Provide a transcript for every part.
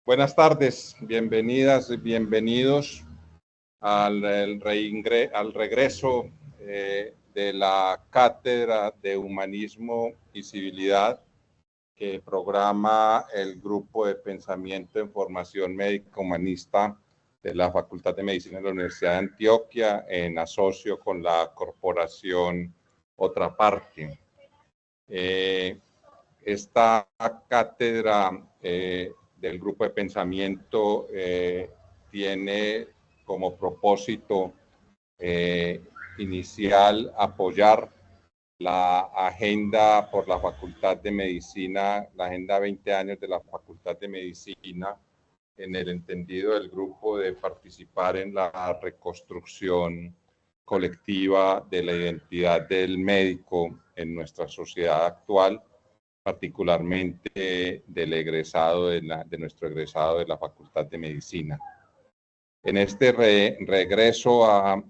Buenas tardes, bienvenidas y bienvenidos al regreso de la Cátedra de Humanismo y Civilidad que programa el Grupo de Pensamiento en Formación Médica Humanista de la Facultad de Medicina de la Universidad de Antioquia en asocio con la corporación Otra Parte. Esta cátedra del Grupo de Pensamiento tiene como propósito inicial apoyar la agenda por la Facultad de Medicina, la Agenda 20 años de la Facultad de Medicina, en el entendido del grupo de participar en la reconstrucción colectiva de la identidad del médico en nuestra sociedad actual, particularmente del egresado de nuestro egresado de la Facultad de Medicina. En este regreso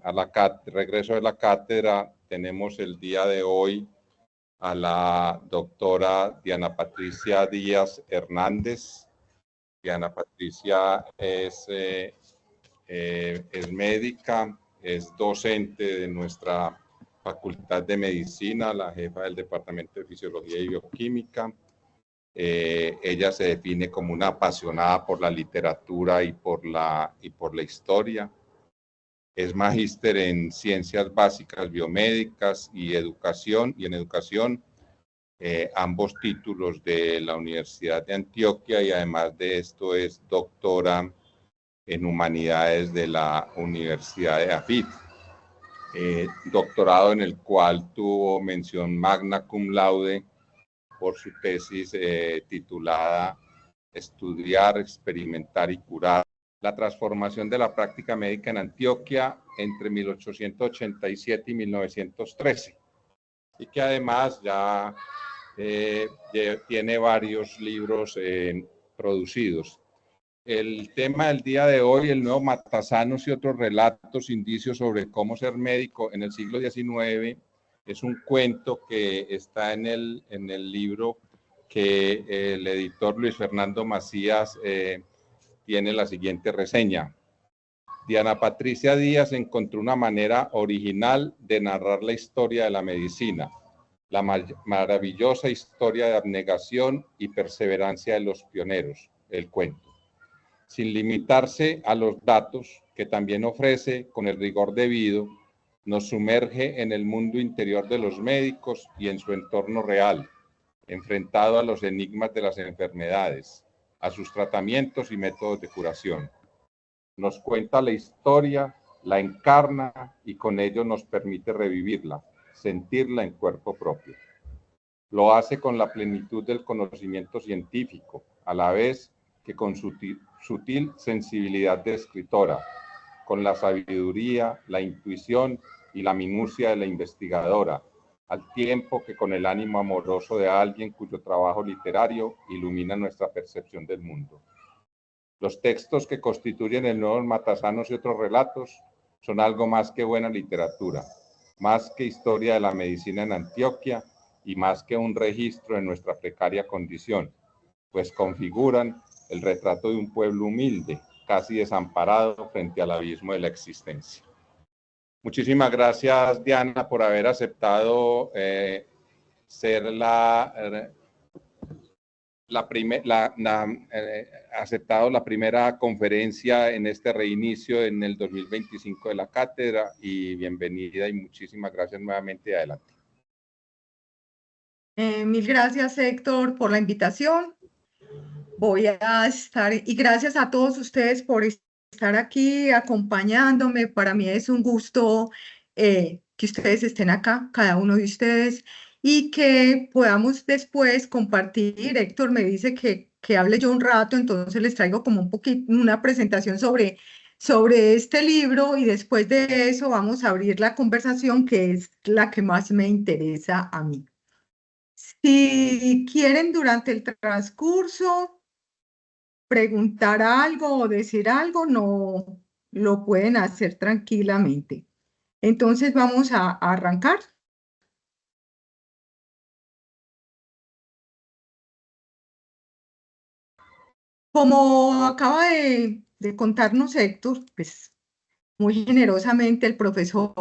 de la cátedra tenemos el día de hoy a la doctora Diana Patricia Díaz Hernández. Diana Patricia es médica, es docente de nuestra Facultad de Medicina, la jefa del Departamento de Fisiología y Bioquímica. Ella se define como una apasionada por la literatura y por la historia. Es magíster en Ciencias Básicas Biomédicas y en Educación, ambos títulos de la Universidad de Antioquia, y además de esto es doctora en Humanidades de la Universidad de AFIT. Doctorado en el cual tuvo mención magna cum laude por su tesis titulada Estudiar, Experimentar y Curar: la transformación de la práctica médica en Antioquia entre 1887 y 1913, y que además ya tiene varios libros producidos. El tema del día de hoy, el nuevo Matasanos y otros relatos, indicios sobre cómo ser médico en el siglo XIX, es un cuento que está en el libro que el editor Luis Fernando Macías tiene la siguiente reseña. Diana Patricia Díaz encontró una manera original de narrar la historia de la medicina, la maravillosa historia de abnegación y perseverancia de los pioneros, el cuento, sin limitarse a los datos que también ofrece con el rigor debido. Nos sumerge en el mundo interior de los médicos y en su entorno real, enfrentado a los enigmas de las enfermedades, a sus tratamientos y métodos de curación. Nos cuenta la historia, la encarna y con ello nos permite revivirla, sentirla en cuerpo propio. Lo hace con la plenitud del conocimiento científico, a la vez que con sutil sensibilidad de escritora, con la sabiduría, la intuición y la minucia de la investigadora, al tiempo que con el ánimo amoroso de alguien cuyo trabajo literario ilumina nuestra percepción del mundo. Los textos que constituyen el nuevo Matasanos y otros relatos son algo más que buena literatura, más que historia de la medicina en Antioquia y más que un registro de nuestra precaria condición, pues configuran el retrato de un pueblo humilde, casi desamparado frente al abismo de la existencia. Muchísimas gracias, Diana, por haber aceptado ser aceptado la primera conferencia en este reinicio en el 2025 de la cátedra, y bienvenida y muchísimas gracias nuevamente. Adelante. Mil gracias, Héctor, por la invitación. Voy a estar, y gracias a todos ustedes por estar aquí acompañándome. Para mí es un gusto que ustedes estén acá, cada uno de ustedes, y que podamos después compartir. Héctor me dice que hable yo un rato, entonces les traigo como un poquito una presentación sobre este libro, y después de eso vamos a abrir la conversación, que es la que más me interesa a mí. Si quieren durante el transcurso preguntar algo o decir algo, no lo pueden hacer tranquilamente. Entonces vamos a arrancar. Como acaba de contarnos Héctor, pues muy generosamente el profesor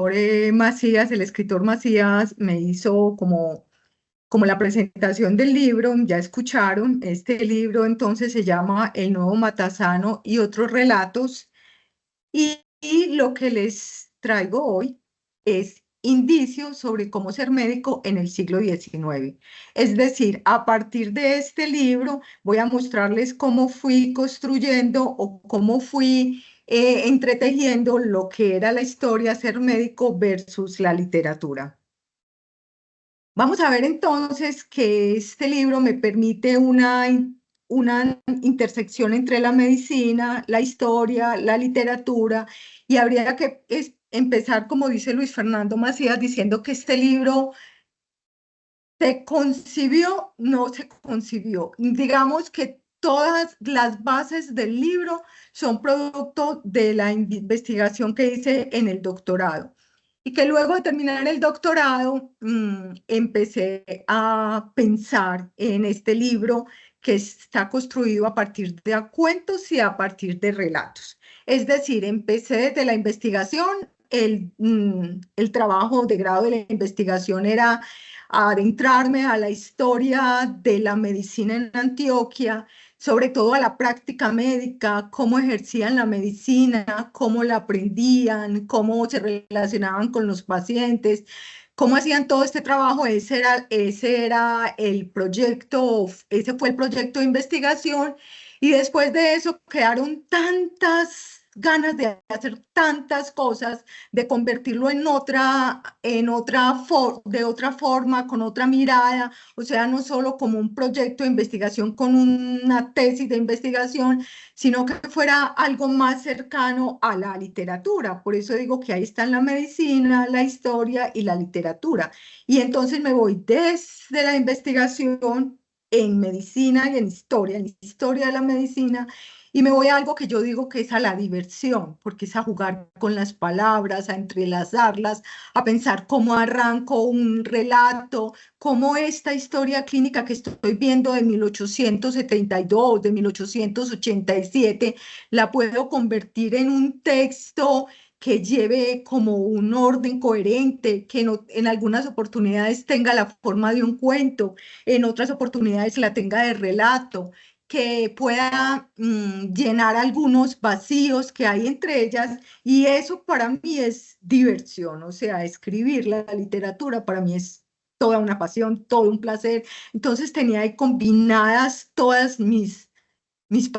Macías, el escritor Macías, me hizo como la presentación del libro. Ya escucharon, este libro entonces se llama El Nuevo Matasano y otros relatos. Y lo que les traigo hoy es indicios sobre cómo ser médico en el siglo XIX. Es decir, a partir de este libro voy a mostrarles cómo fui construyendo o cómo fui entretejiendo lo que era la historia ser médico versus la literatura. Vamos a ver entonces que este libro me permite una intersección entre la medicina, la historia, la literatura, y habría que empezar, como dice Luis Fernando Macías, diciendo que este libro se concibió, no se concibió. Digamos que todas las bases del libro son producto de la investigación que hice en el doctorado. Y que luego de terminar el doctorado, empecé a pensar en este libro que está construido a partir de cuentos y a partir de relatos. Es decir, empecé desde la investigación, el trabajo de grado de la investigación era adentrarme a la historia de la medicina en Antioquia, sobre todo a la práctica médica, cómo ejercían la medicina, cómo la aprendían, cómo se relacionaban con los pacientes, cómo hacían todo este trabajo. Ese era el proyecto, ese fue el proyecto de investigación. Y después de eso quedaron tantas ganas de hacer tantas cosas, de convertirlo de otra forma, con otra mirada, o sea, no solo como un proyecto de investigación con una tesis de investigación, sino que fuera algo más cercano a la literatura. Por eso digo que ahí están la medicina, la historia y la literatura. Y entonces me voy desde la investigación en medicina y en historia de la medicina, y me voy a algo que yo digo que es a la diversión, porque es a jugar con las palabras, a entrelazarlas, a pensar cómo arranco un relato, cómo esta historia clínica que estoy viendo de 1872, de 1887, la puedo convertir en un texto que lleve como un orden coherente, que en algunas oportunidades tenga la forma de un cuento, en otras oportunidades la tenga de relato, que pueda llenar algunos vacíos que hay entre ellas, y eso para mí es diversión. O sea, escribir la literatura para mí es toda una pasión, todo un placer. Entonces tenía ahí combinadas todas mis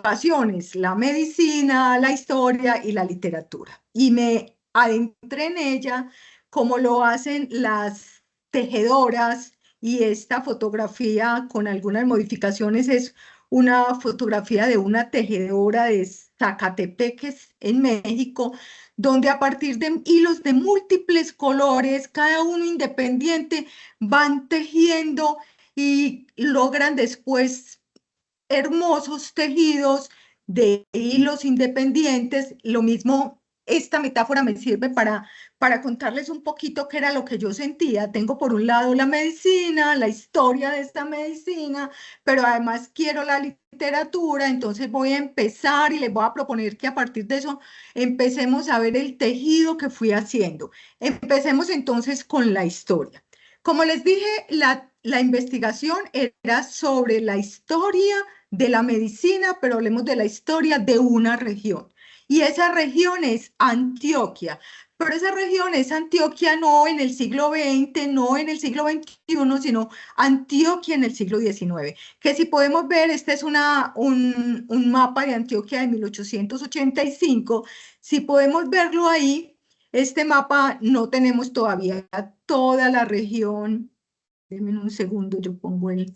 pasiones, la medicina, la historia y la literatura. Y me adentré en ella como lo hacen las tejedoras, y esta fotografía con algunas modificaciones es una fotografía de una tejedora de Zacatepeques en México, donde a partir de hilos de múltiples colores, cada uno independiente, van tejiendo y logran después hermosos tejidos de hilos independientes. Lo mismo, esta metáfora me sirve para contarles un poquito qué era lo que yo sentía. Tengo por un lado la medicina, la historia de esta medicina, pero además quiero la literatura. Entonces voy a empezar y les voy a proponer que a partir de eso empecemos a ver el tejido que fui haciendo. Empecemos entonces con la historia. Como les dije, la investigación era sobre la historia de la medicina, pero hablemos de la historia de una región. Y esa región es Antioquia. Pero esa región es Antioquia no en el siglo XX, no en el siglo XXI, sino Antioquia en el siglo XIX. Que si podemos ver, este es un mapa de Antioquia de 1885. Si podemos verlo ahí, este mapa no tenemos todavía toda la región. Denme un segundo, yo pongo el...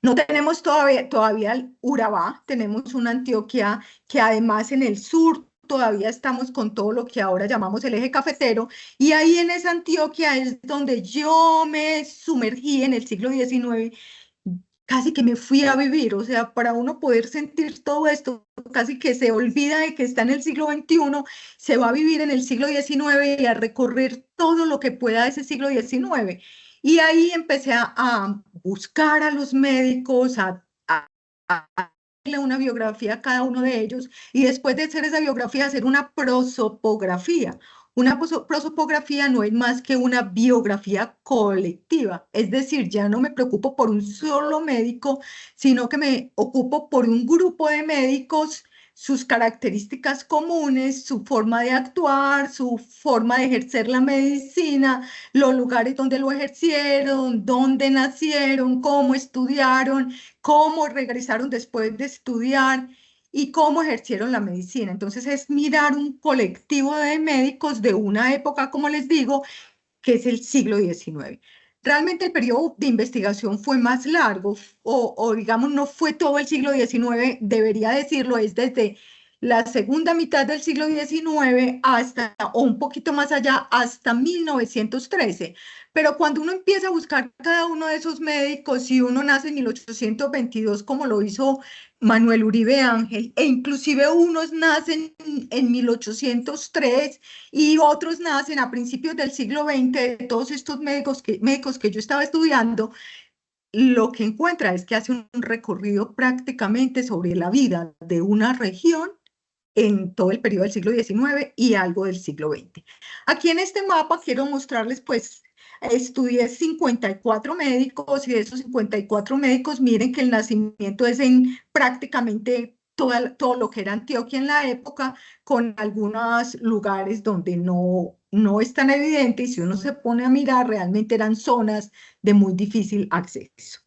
No tenemos todavía el Urabá, tenemos una Antioquia que además en el sur todavía estamos con todo lo que ahora llamamos el eje cafetero, y ahí en esa Antioquia es donde yo me sumergí en el siglo XIX, casi que me fui a vivir. O sea, para uno poder sentir todo esto, casi que se olvida de que está en el siglo XXI, se va a vivir en el siglo XIX y a recorrer todo lo que pueda de ese siglo XIX. Y ahí empecé a buscar a los médicos, a darle una biografía a cada uno de ellos y después de hacer esa biografía hacer una prosopografía. Una prosopografía no es más que una biografía colectiva, es decir, ya no me preocupo por un solo médico, sino que me ocupo por un grupo de médicos, sus características comunes, su forma de actuar, su forma de ejercer la medicina, los lugares donde lo ejercieron, dónde nacieron, cómo estudiaron, cómo regresaron después de estudiar y cómo ejercieron la medicina. Entonces es mirar un colectivo de médicos de una época, como les digo, que es el siglo XIX. Realmente el periodo de investigación fue más largo, o digamos no fue todo el siglo XIX, debería decirlo, es desde la segunda mitad del siglo XIX hasta, o un poquito más allá, hasta 1913. Pero cuando uno empieza a buscar cada uno de esos médicos, si uno nace en 1822, como lo hizo Manuel Uribe Ángel, e inclusive unos nacen en 1803 y otros nacen a principios del siglo XX, de todos estos médicos que yo estaba estudiando, lo que encuentra es que hace un recorrido prácticamente sobre la vida de una región en todo el periodo del siglo XIX y algo del siglo XX. Aquí en este mapa quiero mostrarles, pues, estudié 54 médicos y de esos 54 médicos, miren que el nacimiento es en prácticamente todo lo que era Antioquia en la época, con algunos lugares donde no es tan evidente y si uno se pone a mirar, realmente eran zonas de muy difícil acceso.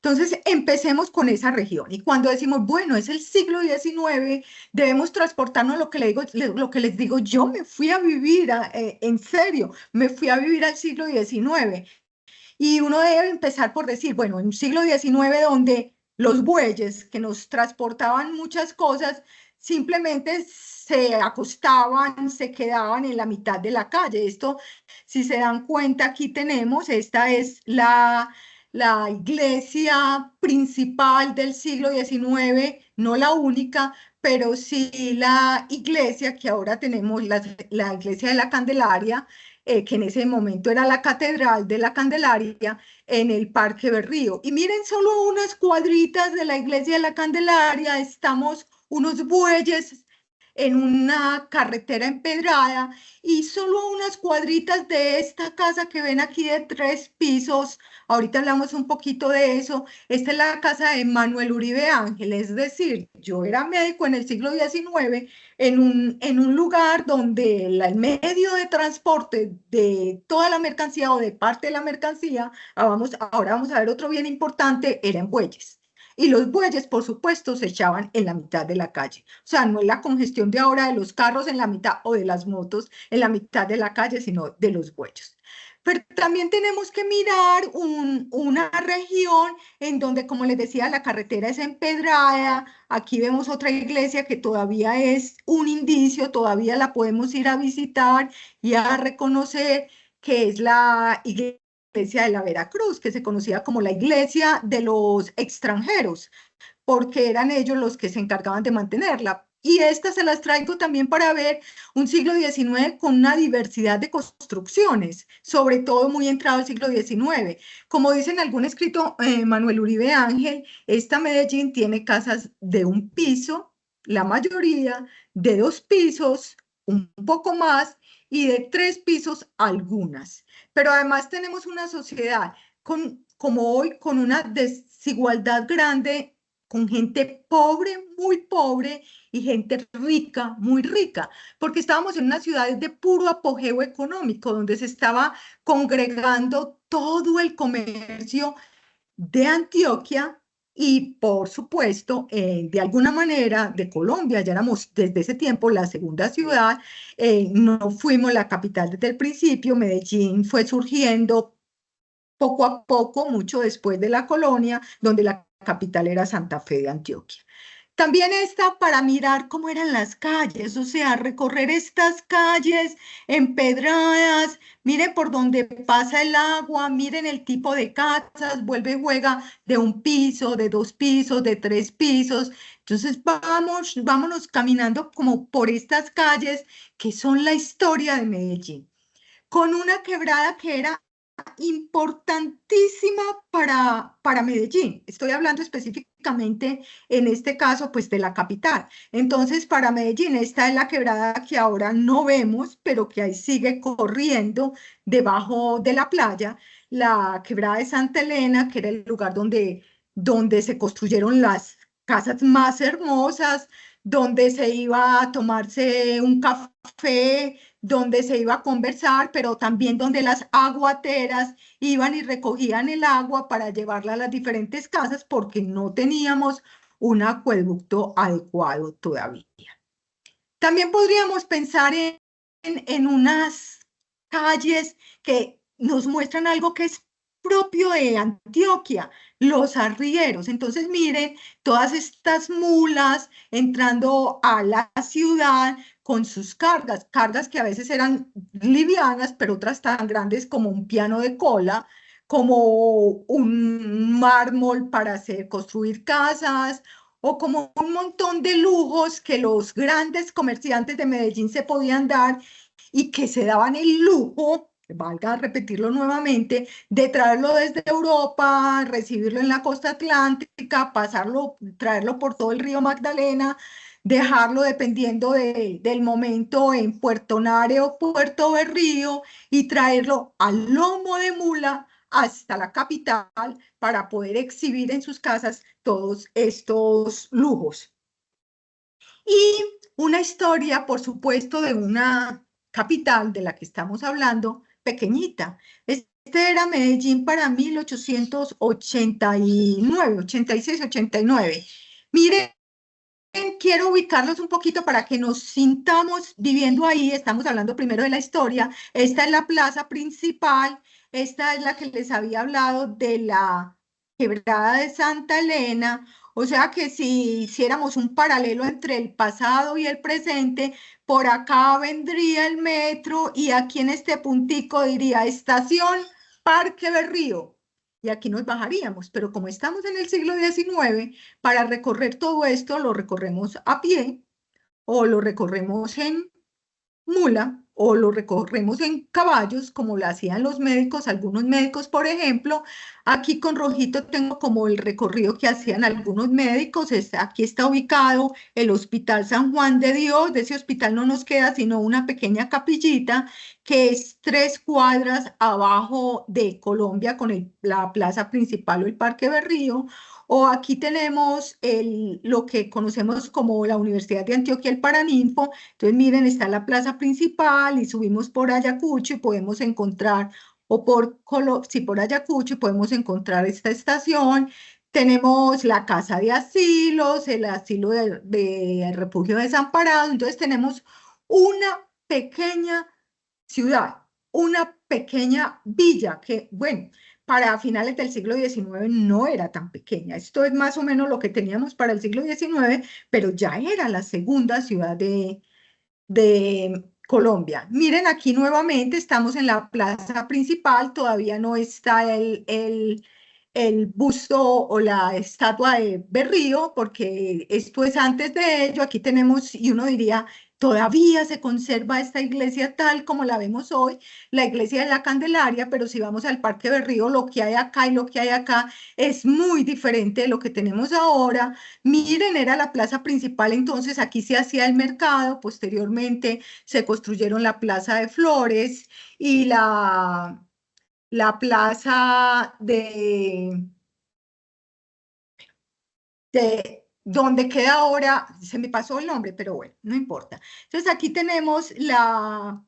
Entonces, empecemos con esa región. Y cuando decimos, bueno, es el siglo XIX, debemos transportarnos lo que les digo, yo me fui a vivir, en serio, me fui a vivir al siglo XIX. Y uno debe empezar por decir, bueno, en un siglo XIX donde los bueyes que nos transportaban muchas cosas, simplemente se acostaban, se quedaban en la mitad de la calle. Esto, si se dan cuenta, aquí tenemos, esta es la iglesia principal del siglo XIX, no la única, pero sí la iglesia que ahora tenemos, la iglesia de la Candelaria, que en ese momento era la Catedral de la Candelaria, en el Parque Berrío. Y miren solo unas cuadritas de la iglesia de la Candelaria, estamos unos bueyes en una carretera empedrada y solo unas cuadritas de esta casa que ven aquí de 3 pisos. Ahorita hablamos un poquito de eso. Esta es la casa de Manuel Uribe Ángel, es decir, yo era médico en el siglo XIX en un lugar donde el medio de transporte de toda la mercancía o de parte de la mercancía, ahora vamos a ver otro bien importante, eran bueyes. Y los bueyes, por supuesto, se echaban en la mitad de la calle. O sea, no es la congestión de ahora de los carros en la mitad o de las motos en la mitad de la calle, sino de los bueyes. Pero también tenemos que mirar una región en donde, como les decía, la carretera es empedrada. Aquí vemos otra iglesia que todavía es un indicio, todavía la podemos ir a visitar y a reconocer, que es la iglesia de la Veracruz, que se conocía como la iglesia de los extranjeros, porque eran ellos los que se encargaban de mantenerla. Y estas se las traigo también para ver un siglo XIX con una diversidad de construcciones, sobre todo muy entrado el siglo XIX. Como dice en algún escrito Manuel Uribe Ángel, esta Medellín tiene casas de un piso, la mayoría, de 2 pisos, un poco más, y de 3 pisos algunas. Pero además tenemos una sociedad como hoy, con una desigualdad grande, con gente pobre, muy pobre, y gente rica, muy rica, porque estábamos en unas ciudades de puro apogeo económico, donde se estaba congregando todo el comercio de Antioquia y, por supuesto, de alguna manera de Colombia. Ya éramos desde ese tiempo la segunda ciudad, no fuimos la capital desde el principio. Medellín fue surgiendo poco a poco, mucho después de la colonia, donde la capital era Santa Fe de Antioquia. También está para mirar cómo eran las calles, o sea, recorrer estas calles empedradas, mire por dónde pasa el agua, miren el tipo de casas, vuelve y juega de un piso, de 2 pisos, de 3 pisos. Entonces vámonos caminando como por estas calles que son la historia de Medellín, con una quebrada que era importantísima para Medellín. Estoy hablando específicamente, en este caso, pues de la capital. Entonces, para Medellín, esta es la quebrada que ahora no vemos, pero que ahí sigue corriendo debajo de la playa, la quebrada de Santa Elena, que era el lugar donde se construyeron las casas más hermosas, donde se iba a tomarse un café, donde se iba a conversar, pero también donde las aguateras iban y recogían el agua para llevarla a las diferentes casas porque no teníamos un acueducto adecuado todavía. También podríamos pensar en unas calles que nos muestran algo que es propio de Antioquia, los arrieros. Entonces, miren, todas estas mulas entrando a la ciudad con sus cargas que a veces eran livianas, pero otras tan grandes como un piano de cola, como un mármol para construir casas, o como un montón de lujos que los grandes comerciantes de Medellín se podían dar y que se daban el lujo, valga repetirlo nuevamente, de traerlo desde Europa, recibirlo en la costa atlántica, traerlo por todo el río Magdalena, dejarlo dependiendo del momento en Puerto Nare o Puerto Berrío y traerlo al lomo de mula hasta la capital para poder exhibir en sus casas todos estos lujos. Y una historia, por supuesto, de una capital de la que estamos hablando, pequeñita. Este era Medellín para 1889, 86, 89. Miren, quiero ubicarlos un poquito para que nos sintamos viviendo ahí. Estamos hablando primero de la historia. Esta es la plaza principal. Esta es la que les había hablado de la quebrada de Santa Elena. O sea que si hiciéramos un paralelo entre el pasado y el presente, por acá vendría el metro y aquí en este puntico diría Estación Parque Berrío. Y aquí nos bajaríamos, pero como estamos en el siglo XIX, para recorrer todo esto lo recorremos a pie o lo recorremos en mula o lo recorremos en caballos, como lo hacían los médicos, algunos médicos, por ejemplo. Aquí con rojito tengo como el recorrido que hacían algunos médicos. Aquí está ubicado el Hospital San Juan de Dios. De ese hospital no nos queda sino una pequeña capillita que es 3 cuadras abajo de Colombia con la plaza principal o el Parque Berrío. O aquí tenemos lo que conocemos como la Universidad de Antioquia, el Paraninfo. Entonces, miren, está la plaza principal y subimos por Ayacucho y podemos encontrar, sí, por Ayacucho y podemos encontrar esta estación. Tenemos la casa de asilos, el asilo de refugio desamparado. Entonces, tenemos una pequeña ciudad, una pequeña villa que, bueno, para finales del siglo XIX no era tan pequeña. Esto es más o menos lo que teníamos para el siglo XIX, pero ya era la segunda ciudad de Colombia. Miren, aquí nuevamente estamos en la plaza principal, todavía no está el busto o la estatua de Berrío, porque esto es antes de ello. Aquí tenemos, y uno diría, todavía se conserva esta iglesia tal como la vemos hoy, la iglesia de la Candelaria, pero si vamos al Parque Berrío, lo que hay acá y lo que hay acá es muy diferente de lo que tenemos ahora. Miren, era la plaza principal, entonces aquí se hacía el mercado, posteriormente se construyeron la Plaza de Flores y la plaza de donde queda ahora, se me pasó el nombre, pero bueno, no importa. Entonces aquí tenemos la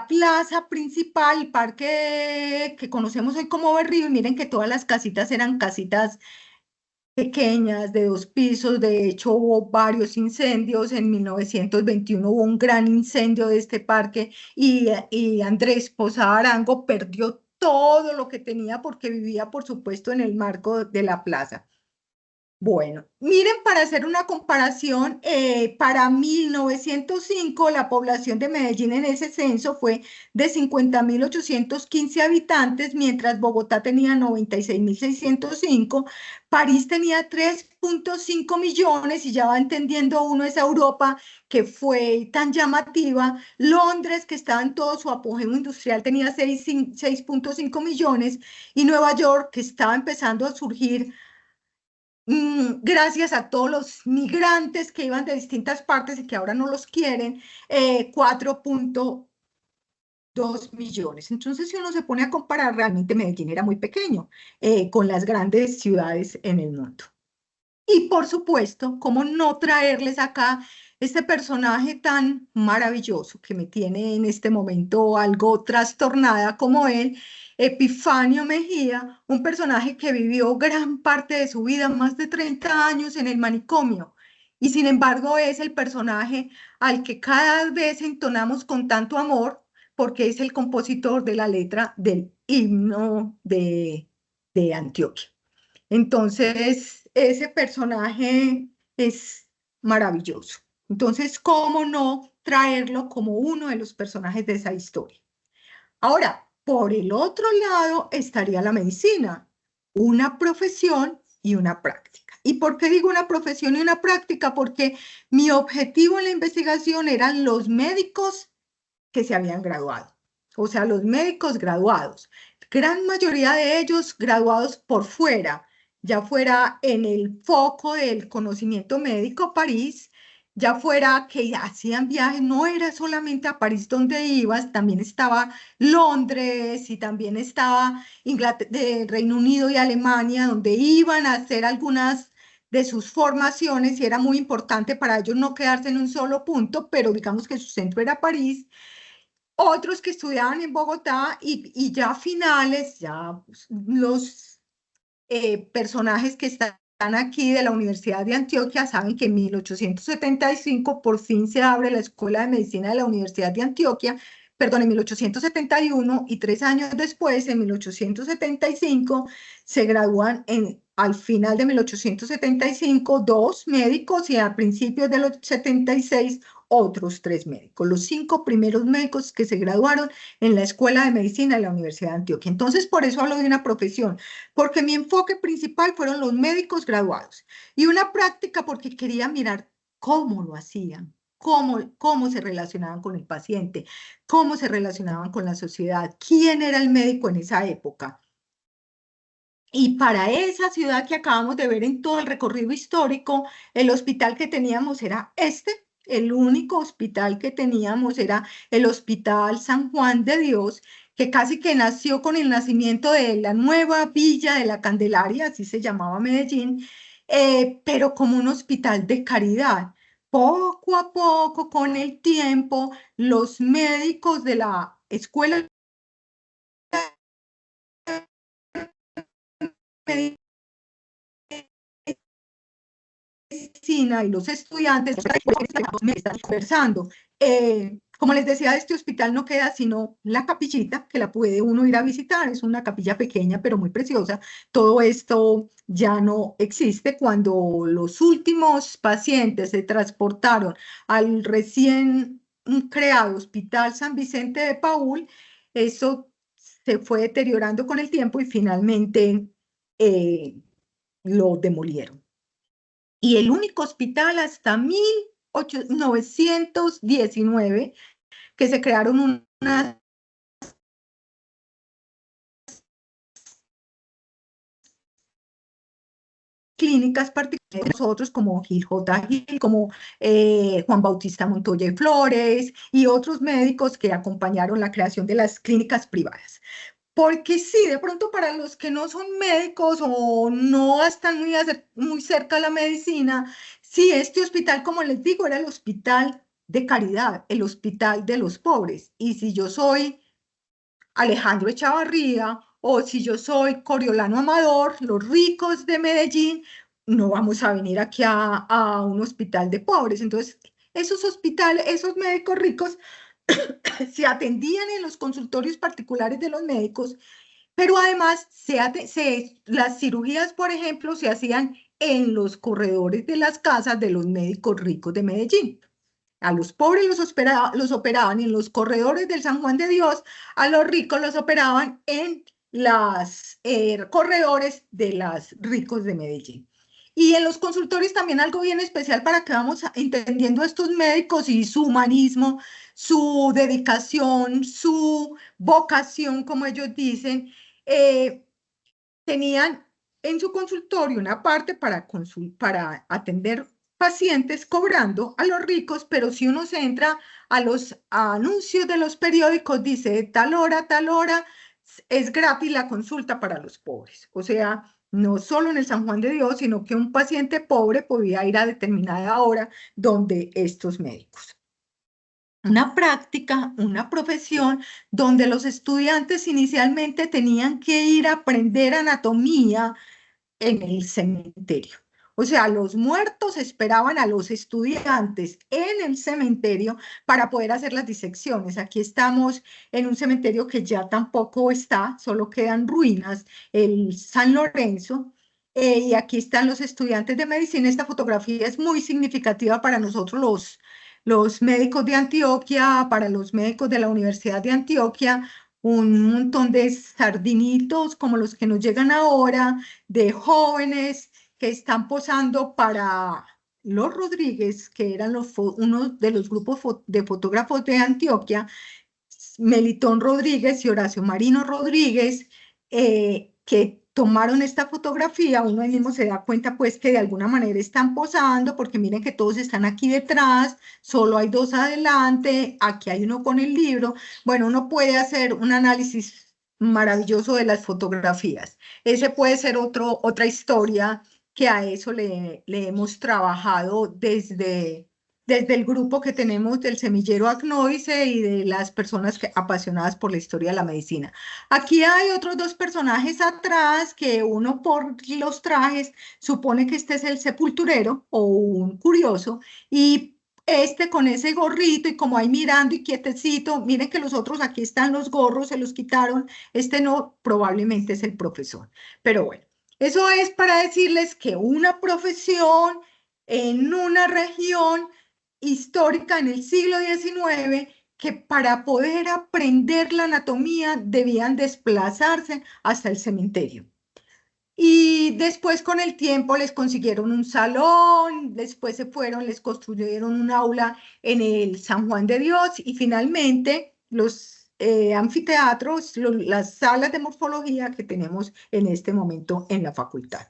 plaza principal, el parque que conocemos hoy como Berrío, y miren que todas las casitas eran casitas pequeñas, de 2 pisos. De hecho, hubo varios incendios. En 1921 hubo un gran incendio de este parque y Andrés Posada Arango perdió todo lo que tenía porque vivía, por supuesto, en el marco de la plaza. Bueno, miren, para hacer una comparación, para 1905 la población de Medellín en ese censo fue de 50.815 habitantes, mientras Bogotá tenía 96.605, París tenía 3.5 millones, y ya va entendiendo uno esa Europa que fue tan llamativa. Londres, que estaba en todo su apogeo industrial, tenía 6.5 millones, y Nueva York, que estaba empezando a surgir gracias a todos los migrantes que iban de distintas partes y que ahora no los quieren, 4.2 millones. Entonces, si uno se pone a comparar, realmente Medellín era muy pequeño con las grandes ciudades en el mundo. Y por supuesto, ¿cómo no traerles acá este personaje tan maravilloso que me tiene en este momento algo trastornada como él, Epifanio Mejía, un personaje que vivió gran parte de su vida, más de 30 años en el manicomio, y sin embargo es el personaje al que cada vez entonamos con tanto amor, porque es el compositor de la letra del himno de Antioquia. Entonces, ese personaje es maravilloso. Entonces, ¿cómo no traerlo como uno de los personajes de esa historia? Ahora, por el otro lado estaría la medicina, una profesión y una práctica. ¿Y por qué digo una profesión y una práctica? Porque mi objetivo en la investigación eran los médicos que se habían graduado, o sea, los médicos graduados, gran mayoría de ellos graduados por fuera, ya fuera en el foco del conocimiento médico París, ya fuera que hacían viajes, no era solamente a París donde ibas, también estaba Londres y también estaba Reino Unido y Alemania, donde iban a hacer algunas de sus formaciones, y era muy importante para ellos no quedarse en un solo punto, pero digamos que su centro era París. Otros que estudiaban en Bogotá, y ya finales, ya los personajes que están aquí de la Universidad de Antioquia saben que en 1875 por fin se abre la Escuela de Medicina de la Universidad de Antioquia, perdón, en 1871, y 3 años después, en 1875, se gradúan al final de 1875 dos médicos, y a principios de los 76 otros 3 médicos, los 5 primeros médicos que se graduaron en la Escuela de Medicina de la Universidad de Antioquia. Entonces, por eso hablo de una profesión, porque mi enfoque principal fueron los médicos graduados, y una práctica porque quería mirar cómo lo hacían, cómo se relacionaban con el paciente, cómo se relacionaban con la sociedad, quién era el médico en esa época. Y para esa ciudad que acabamos de ver en todo el recorrido histórico, el hospital que teníamos era el único hospital que teníamos era el Hospital San Juan de Dios, que casi que nació con el nacimiento de la nueva Villa de la Candelaria, así se llamaba Medellín, pero como un hospital de caridad. Poco a poco, con el tiempo, los médicos de la escuela de medicina y los estudiantes me están conversando. Como les decía, este hospital no queda sino la capillita, que la puede uno ir a visitar, es una capilla pequeña pero muy preciosa. Todo esto ya no existe. Cuando los últimos pacientes se transportaron al recién creado Hospital San Vicente de Paúl, eso se fue deteriorando con el tiempo y finalmente lo demolieron. Y el único hospital hasta 1919 que se crearon unas clínicas particulares, nosotros como Gil J. Gil, como Juan Bautista Montoya y Flores, y otros médicos que acompañaron la creación de las clínicas privadas. Porque sí, de pronto para los que no son médicos o no están muy cerca de la medicina, sí, este hospital, como les digo, era el hospital de caridad, el hospital de los pobres. Y si yo soy Alejandro Echavarría, o si yo soy Coriolano Amador, los ricos de Medellín, no vamos a venir aquí a un hospital de pobres. Entonces, esos hospitales, esos médicos ricos se atendían en los consultorios particulares de los médicos, pero además las cirugías, por ejemplo, se hacían en los corredores de las casas de los médicos ricos de Medellín. A los pobres los operaban en los corredores del San Juan de Dios, a los ricos los operaban en los corredores de los ricos de Medellín. Y en los consultorios también algo bien especial para que vamos entendiendo a estos médicos y su humanismo, su dedicación, su vocación, como ellos dicen, tenían en su consultorio una parte para atender pacientes cobrando a los ricos, pero si uno se entra a los anuncios de los periódicos, dice tal hora, es gratis la consulta para los pobres. O sea, no solo en el San Juan de Dios, sino que un paciente pobre podía ir a determinada hora donde estos médicos. Una práctica, una profesión donde los estudiantes inicialmente tenían que ir a aprender anatomía en el cementerio. O sea, los muertos esperaban a los estudiantes en el cementerio para poder hacer las disecciones. Aquí estamos en un cementerio que ya tampoco está, solo quedan ruinas, el San Lorenzo, y aquí están los estudiantes de medicina. Esta fotografía es muy significativa para nosotros los médicos de Antioquia, para los médicos de la Universidad de Antioquia, un montón de sardinitos como los que nos llegan ahora, de jóvenes que están posando para los Rodríguez, que eran uno de los grupos de fotógrafos de Antioquia, Melitón Rodríguez y Horacio Marino Rodríguez, que tomaron esta fotografía. Uno ahí mismo se da cuenta pues que de alguna manera están posando, porque miren que todos están aquí detrás, solo hay dos adelante, aquí hay uno con el libro. Bueno, uno puede hacer un análisis maravilloso de las fotografías. Ese puede ser otra historia que a eso le hemos trabajado desde el grupo que tenemos del Semillero Acnoice y de las personas apasionadas por la historia de la medicina. Aquí hay otros dos personajes atrás, que uno por los trajes supone que este es el sepulturero o un curioso, y este con ese gorrito y como ahí mirando y quietecito, miren que los otros aquí están los gorros, se los quitaron, este no, probablemente es el profesor. Pero bueno, eso es para decirles que una profesión en una región histórica en el siglo XIX, que para poder aprender la anatomía debían desplazarse hasta el cementerio. Y después con el tiempo les consiguieron un salón, después se fueron, les construyeron un aula en el San Juan de Dios y finalmente los anfiteatros, las salas de morfología que tenemos en este momento en la facultad.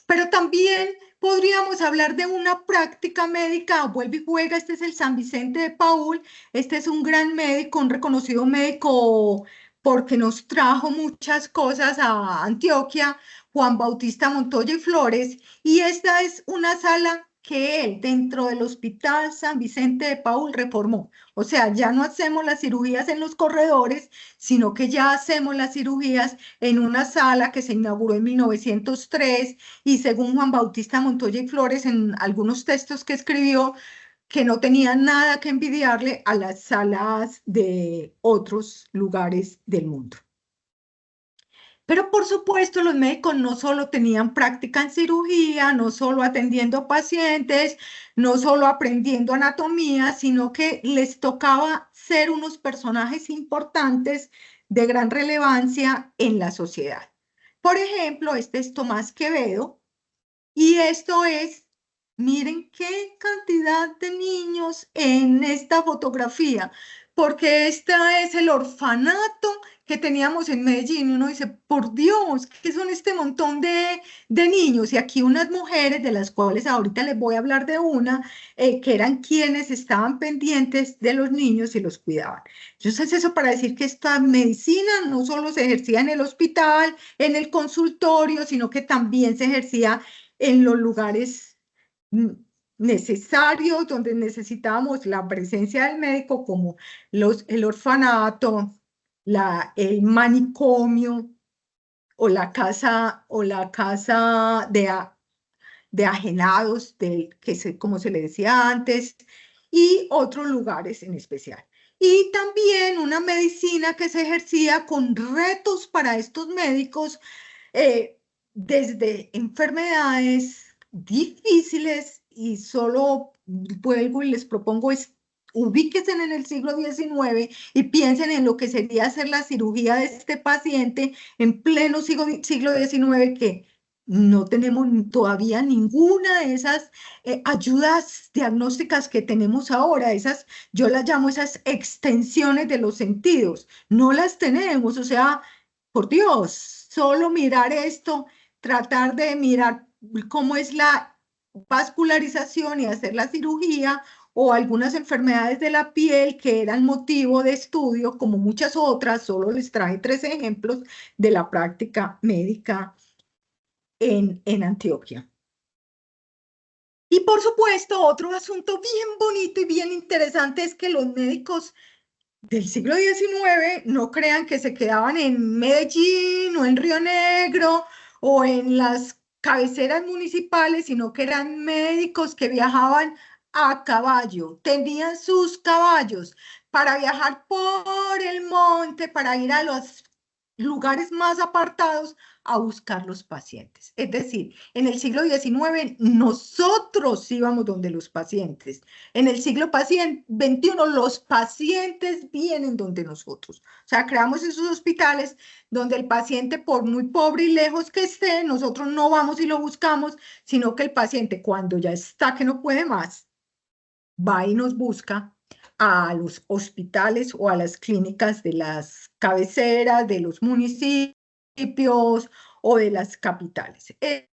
Pero también podríamos hablar de una práctica médica, vuelve y juega. Este es el San Vicente de Paúl, este es un gran médico, un reconocido médico porque nos trajo muchas cosas a Antioquia, Juan Bautista Montoya y Flores, y esta es una sala que él dentro del Hospital San Vicente de Paúl reformó. O sea, ya no hacemos las cirugías en los corredores, sino que ya hacemos las cirugías en una sala que se inauguró en 1903 y según Juan Bautista Montoya y Flores en algunos textos que escribió, que no tenían nada que envidiarle a las salas de otros lugares del mundo. Pero por supuesto los médicos no solo tenían práctica en cirugía, no solo atendiendo pacientes, no solo aprendiendo anatomía, sino que les tocaba ser unos personajes importantes de gran relevancia en la sociedad. Por ejemplo, este es Tomás Quevedo y esto es, miren qué cantidad de niños en esta fotografía, porque este es el orfanato que teníamos en Medellín. Uno dice, por Dios, ¿qué son este montón de niños? Y aquí unas mujeres, de las cuales ahorita les voy a hablar de una, que eran quienes estaban pendientes de los niños y los cuidaban. Entonces, eso para decir que esta medicina no solo se ejercía en el hospital, en el consultorio, sino que también se ejercía en los lugares necesarios, donde necesitábamos la presencia del médico, como el orfanato, el manicomio o la casa de ajenados, como se le decía antes, y otros lugares en especial. Y también una medicina que se ejercía con retos para estos médicos, desde enfermedades difíciles y solo vuelvo y les propongo ubíquense en el siglo XIX y piensen en lo que sería hacer la cirugía de este paciente en pleno siglo XIX, que no tenemos todavía ninguna de esas ayudas diagnósticas que tenemos ahora, yo las llamo esas extensiones de los sentidos, no las tenemos, o sea, por Dios, solo mirar esto, tratar de mirar cómo es la vascularización y hacer la cirugía, o algunas enfermedades de la piel que eran motivo de estudio, como muchas otras, solo les traje 3 ejemplos de la práctica médica en Antioquia. Y por supuesto, otro asunto bien bonito y bien interesante es que los médicos del siglo XIX no crean que se quedaban en Medellín o en Río Negro o en las cabeceras municipales, sino que eran médicos que viajaban a caballo, tenían sus caballos para viajar por el monte, para ir a los lugares más apartados a buscar los pacientes. Es decir, en el siglo XIX nosotros íbamos donde los pacientes. En el siglo XXI los pacientes vienen donde nosotros. O sea, creamos esos hospitales donde el paciente, por muy pobre y lejos que esté, nosotros no vamos y lo buscamos, sino que el paciente, cuando ya está que no puede más, va y nos busca a los hospitales o a las clínicas de las cabeceras, de los municipios o de las capitales. Este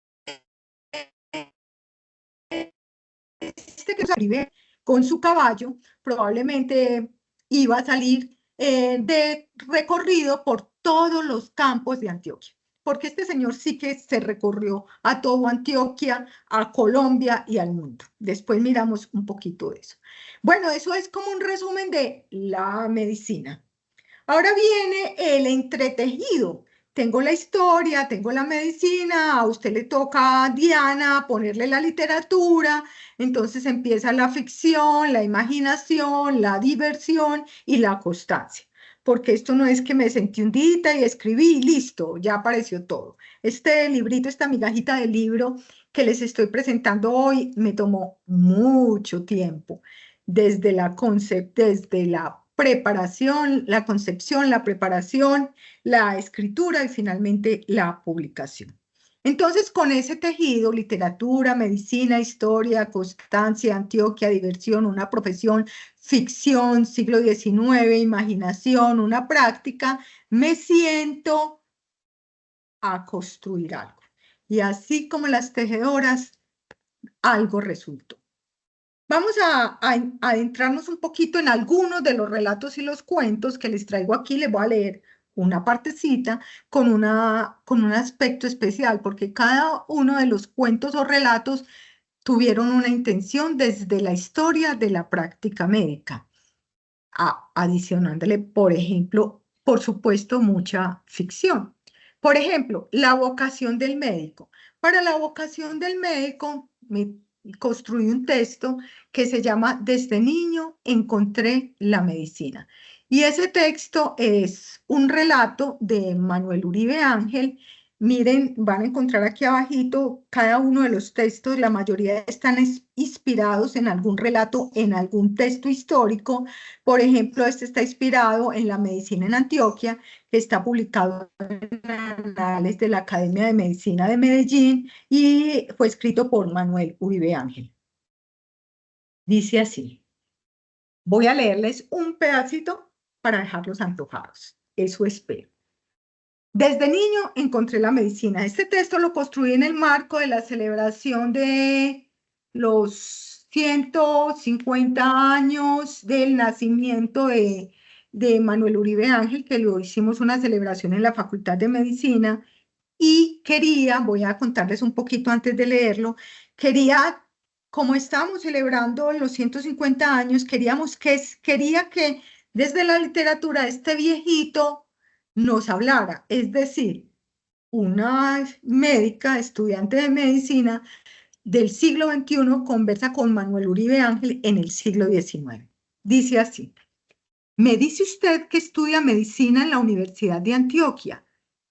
que vive con su caballo probablemente iba a salir de recorrido por todos los campos de Antioquia, porque este señor sí que se recorrió a todo Antioquia, a Colombia y al mundo. Después miramos un poquito de eso. Bueno, eso es como un resumen de la medicina. Ahora viene el entretejido. Tengo la historia, tengo la medicina, a usted le toca, Diana, ponerle la literatura, entonces empieza la ficción, la imaginación, la diversión y la constancia. Porque esto no es que me sentí un día y escribí y listo, ya apareció todo. Este librito, esta migajita de libro que les estoy presentando hoy, me tomó mucho tiempo, desde la preparación, la concepción, la preparación, la escritura y finalmente la publicación. Entonces, con ese tejido, literatura, medicina, historia, constancia, Antioquia, diversión, una profesión, ficción, siglo XIX, imaginación, una práctica, me siento a construir algo. Y así como las tejedoras, algo resultó. Vamos a adentrarnos un poquito en algunos de los relatos y los cuentos que les traigo aquí. Les voy a leer una partecita con un aspecto especial, porque cada uno de los cuentos o relatos tuvieron una intención desde la historia de la práctica médica, adicionándole, por ejemplo, por supuesto, mucha ficción. Por ejemplo, la vocación del médico. Para la vocación del médico, me construí un texto que se llama Desde niño encontré la medicina. Y ese texto es un relato de Manuel Uribe Ángel. Miren, van a encontrar aquí abajito cada uno de los textos, la mayoría están inspirados en algún relato, en algún texto histórico. Por ejemplo, este está inspirado en la medicina en Antioquia, que está publicado en Anales de la Academia de Medicina de Medellín y fue escrito por Manuel Uribe Ángel. Dice así, voy a leerles un pedacito para dejarlos antojados, eso espero. Desde niño encontré la medicina. Este texto lo construí en el marco de la celebración de los 150 años del nacimiento de Manuel Uribe Ángel, que lo hicimos una celebración en la Facultad de Medicina, y voy a contarles un poquito antes de leerlo, como estábamos celebrando los 150 años, quería que desde la literatura este viejito nos hablara, es decir, una médica, estudiante de medicina del siglo XXI, conversa con Manuel Uribe Ángel en el siglo XIX. Dice así, me dice usted que estudia medicina en la Universidad de Antioquia.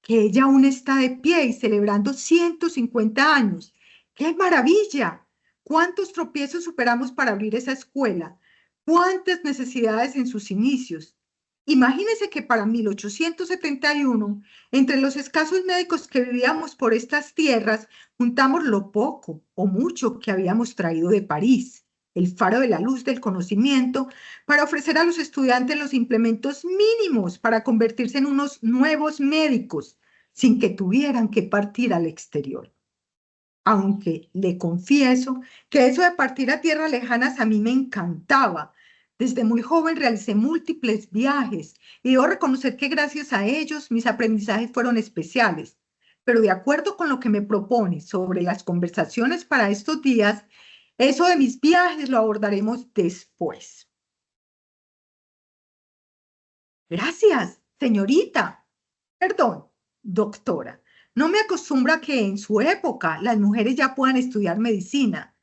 que ella aún está de pie y celebrando 150 años. ¡Qué maravilla! ¿Cuántos tropiezos superamos para abrir esa escuela? ¿Cuántas necesidades en sus inicios? Imagínese que para 1871, entre los escasos médicos que vivíamos por estas tierras, juntamos lo poco o mucho que habíamos traído de París, el faro de la luz del conocimiento, para ofrecer a los estudiantes los implementos mínimos para convertirse en unos nuevos médicos, sin que tuvieran que partir al exterior. Aunque le confieso que eso de partir a tierras lejanas a mí me encantaba. Desde muy joven realicé múltiples viajes y debo reconocer que gracias a ellos mis aprendizajes fueron especiales. Pero de acuerdo con lo que me propone sobre las conversaciones para estos días, eso de mis viajes lo abordaremos después. Gracias, señorita. Perdón, doctora. No me acostumbro a que en su época las mujeres ya puedan estudiar medicina.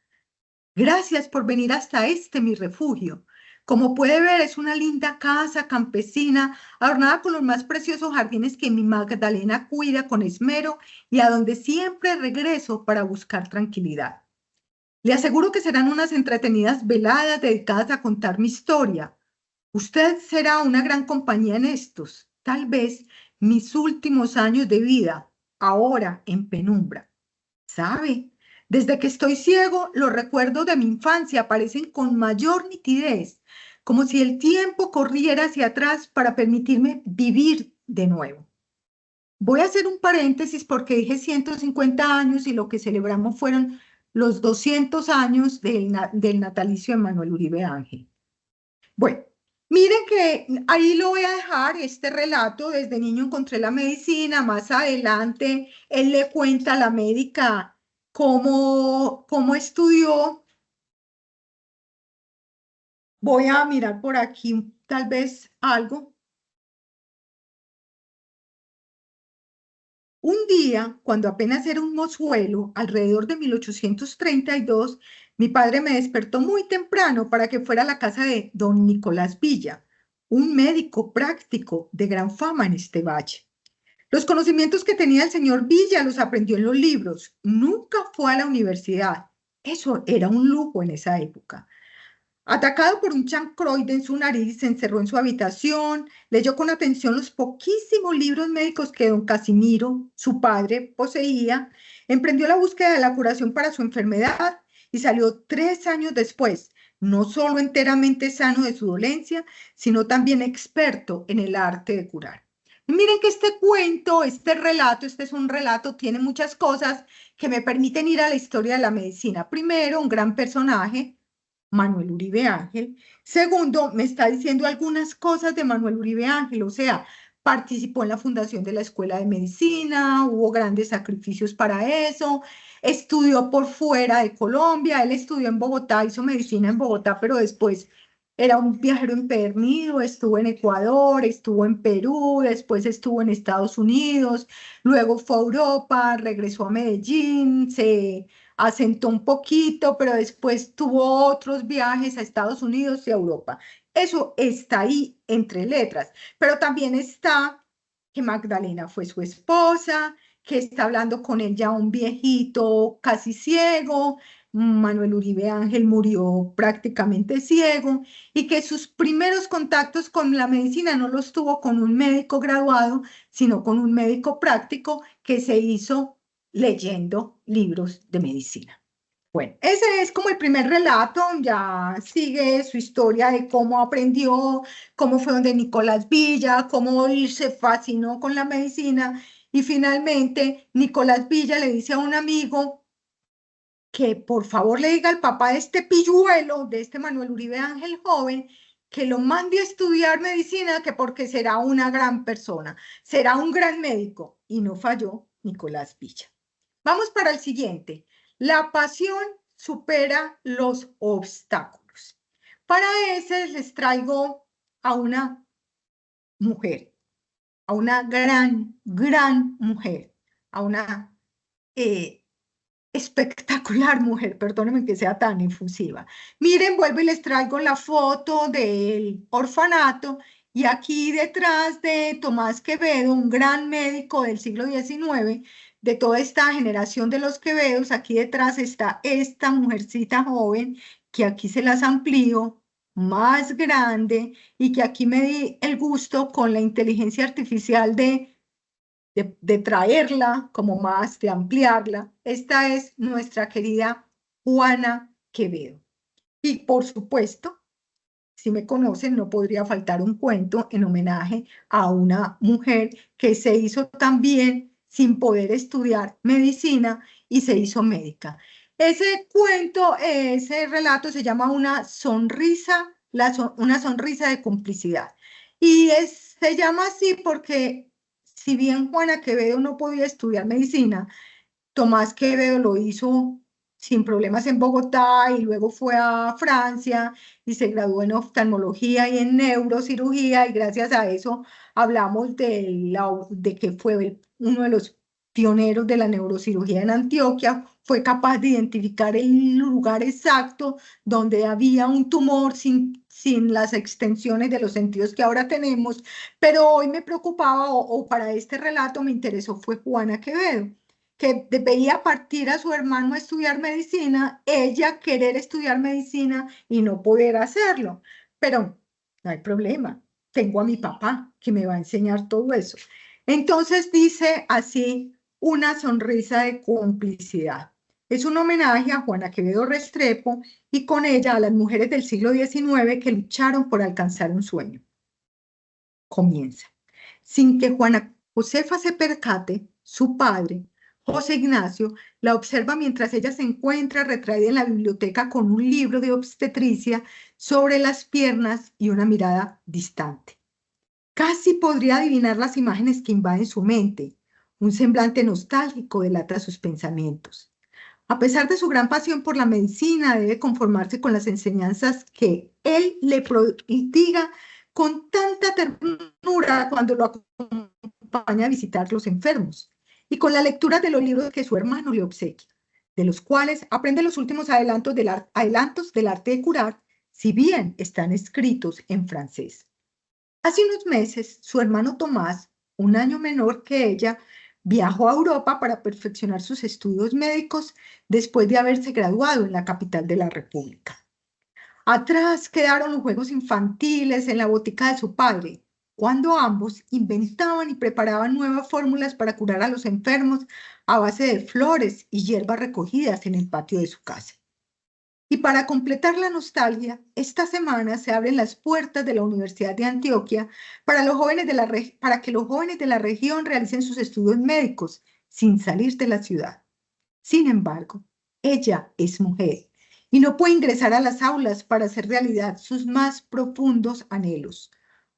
Gracias por venir hasta mi refugio. Como puede ver, es una linda casa campesina, adornada con los más preciosos jardines que mi Magdalena cuida con esmero y a donde siempre regreso para buscar tranquilidad. Le aseguro que serán unas entretenidas veladas dedicadas a contar mi historia. Usted será una gran compañía en estos, tal vez mis últimos años de vida, ahora en penumbra. ¿Sabe? Desde que estoy ciego, los recuerdos de mi infancia aparecen con mayor nitidez, como si el tiempo corriera hacia atrás para permitirme vivir de nuevo. Voy a hacer un paréntesis porque dije 150 años y lo que celebramos fueron los 200 años del natalicio de Manuel Uribe Ángel. Bueno, miren que ahí lo voy a dejar, este relato. Desde niño encontré la medicina, más adelante él le cuenta a la médica cómo estudió. Voy a mirar por aquí tal vez algo. Un día, cuando apenas era un mozuelo, alrededor de 1832, mi padre me despertó muy temprano para que fuera a la casa de don Nicolás Villa, un médico práctico de gran fama en este valle. Los conocimientos que tenía el señor Villa los aprendió en los libros. Nunca fue a la universidad. Eso era un lujo en esa época. Atacado por un chancroide en su nariz, se encerró en su habitación, leyó con atención los poquísimos libros médicos que don Casimiro, su padre, poseía, emprendió la búsqueda de la curación para su enfermedad y salió 3 años después, no solo enteramente sano de su dolencia, sino también experto en el arte de curar. Y miren que este cuento, este relato, este es un relato, tiene muchas cosas que me permiten ir a la historia de la medicina. Primero, un gran personaje, Manuel Uribe Ángel. Segundo, me está diciendo algunas cosas de Manuel Uribe Ángel, o sea, participó en la fundación de la Escuela de Medicina, hubo grandes sacrificios para eso, estudió por fuera de Colombia, él estudió en Bogotá, hizo medicina en Bogotá, pero después era un viajero empedernido, estuvo en Ecuador, estuvo en Perú, después estuvo en Estados Unidos, luego fue a Europa, regresó a Medellín, se asentó un poquito, pero después tuvo otros viajes a Estados Unidos y a Europa. Eso está ahí entre letras, pero también está que Magdalena fue su esposa, que está hablando con él ya un viejito casi ciego, Manuel Uribe Ángel murió prácticamente ciego y que sus primeros contactos con la medicina no los tuvo con un médico graduado, sino con un médico práctico que se hizo leyendo libros de medicina. Bueno, ese es como el primer relato, ya sigue su historia de cómo aprendió, cómo fue donde Nicolás Villa, cómo él se fascinó con la medicina y finalmente Nicolás Villa le dice a un amigo que por favor le diga al papá de este pilluelo, de este Manuel Uribe Ángel joven, que lo mande a estudiar medicina, que porque será una gran persona, será un gran médico. Y no falló Nicolás Villa. Vamos para el siguiente. La pasión supera los obstáculos. Para ese les traigo a una mujer, a una gran mujer, a una espectacular mujer, perdónenme que sea tan efusiva. Miren, vuelvo y les traigo la foto del orfanato Y aquí detrás de Tomás Quevedo, un gran médico del siglo XIX, de toda esta generación de los Quevedos, aquí detrás está esta mujercita joven, que aquí se las amplío, más grande, y que aquí me di el gusto con la inteligencia artificial de traerla como más, de ampliarla. Esta es nuestra querida Juana Quevedo. Y por supuesto, si me conocen, no podría faltar un cuento en homenaje a una mujer que se hizo también sin poder estudiar medicina y se hizo médica. Ese cuento, ese relato se llama Una sonrisa, una sonrisa de complicidad. Y se llama así porque si bien Juana Quevedo no podía estudiar medicina, Tomás Quevedo lo hizo sin problemas en Bogotá y luego fue a Francia y se graduó en oftalmología y en neurocirugía y gracias a eso hablamos de que fue uno de los pioneros de la neurocirugía en Antioquia, fue capaz de identificar el lugar exacto donde había un tumor sin las extensiones de los sentidos que ahora tenemos, pero hoy me preocupaba o para este relato me interesó fue Juana Quevedo que veía partir a su hermano a estudiar medicina, ella querer estudiar medicina y no poder hacerlo. Pero no hay problema, tengo a mi papá que me va a enseñar todo eso. Entonces dice así, una sonrisa de complicidad. Es un homenaje a Juana Quevedo Restrepo y con ella a las mujeres del siglo XIX que lucharon por alcanzar un sueño. Comienza. Sin que Juana Josefa se percate, su padre, José Ignacio, la observa mientras ella se encuentra retraída en la biblioteca con un libro de obstetricia sobre las piernas y una mirada distante. Casi podría adivinar las imágenes que invaden su mente. Un semblante nostálgico delata sus pensamientos. A pesar de su gran pasión por la medicina, debe conformarse con las enseñanzas que él le prodiga con tanta ternura cuando lo acompaña a visitar los enfermos y con la lectura de los libros que su hermano le obsequia, de los cuales aprende los últimos adelantos del arte de curar, si bien están escritos en francés. Hace unos meses, su hermano Tomás, un año menor que ella, viajó a Europa para perfeccionar sus estudios médicos después de haberse graduado en la capital de la República. Atrás quedaron los juegos infantiles en la botica de su padre, cuando ambos inventaban y preparaban nuevas fórmulas para curar a los enfermos a base de flores y hierbas recogidas en el patio de su casa. Y para completar la nostalgia, esta semana se abren las puertas de la Universidad de Antioquia para que los jóvenes de la región realicen sus estudios médicos sin salir de la ciudad. Sin embargo, ella es mujer y no puede ingresar a las aulas para hacer realidad sus más profundos anhelos.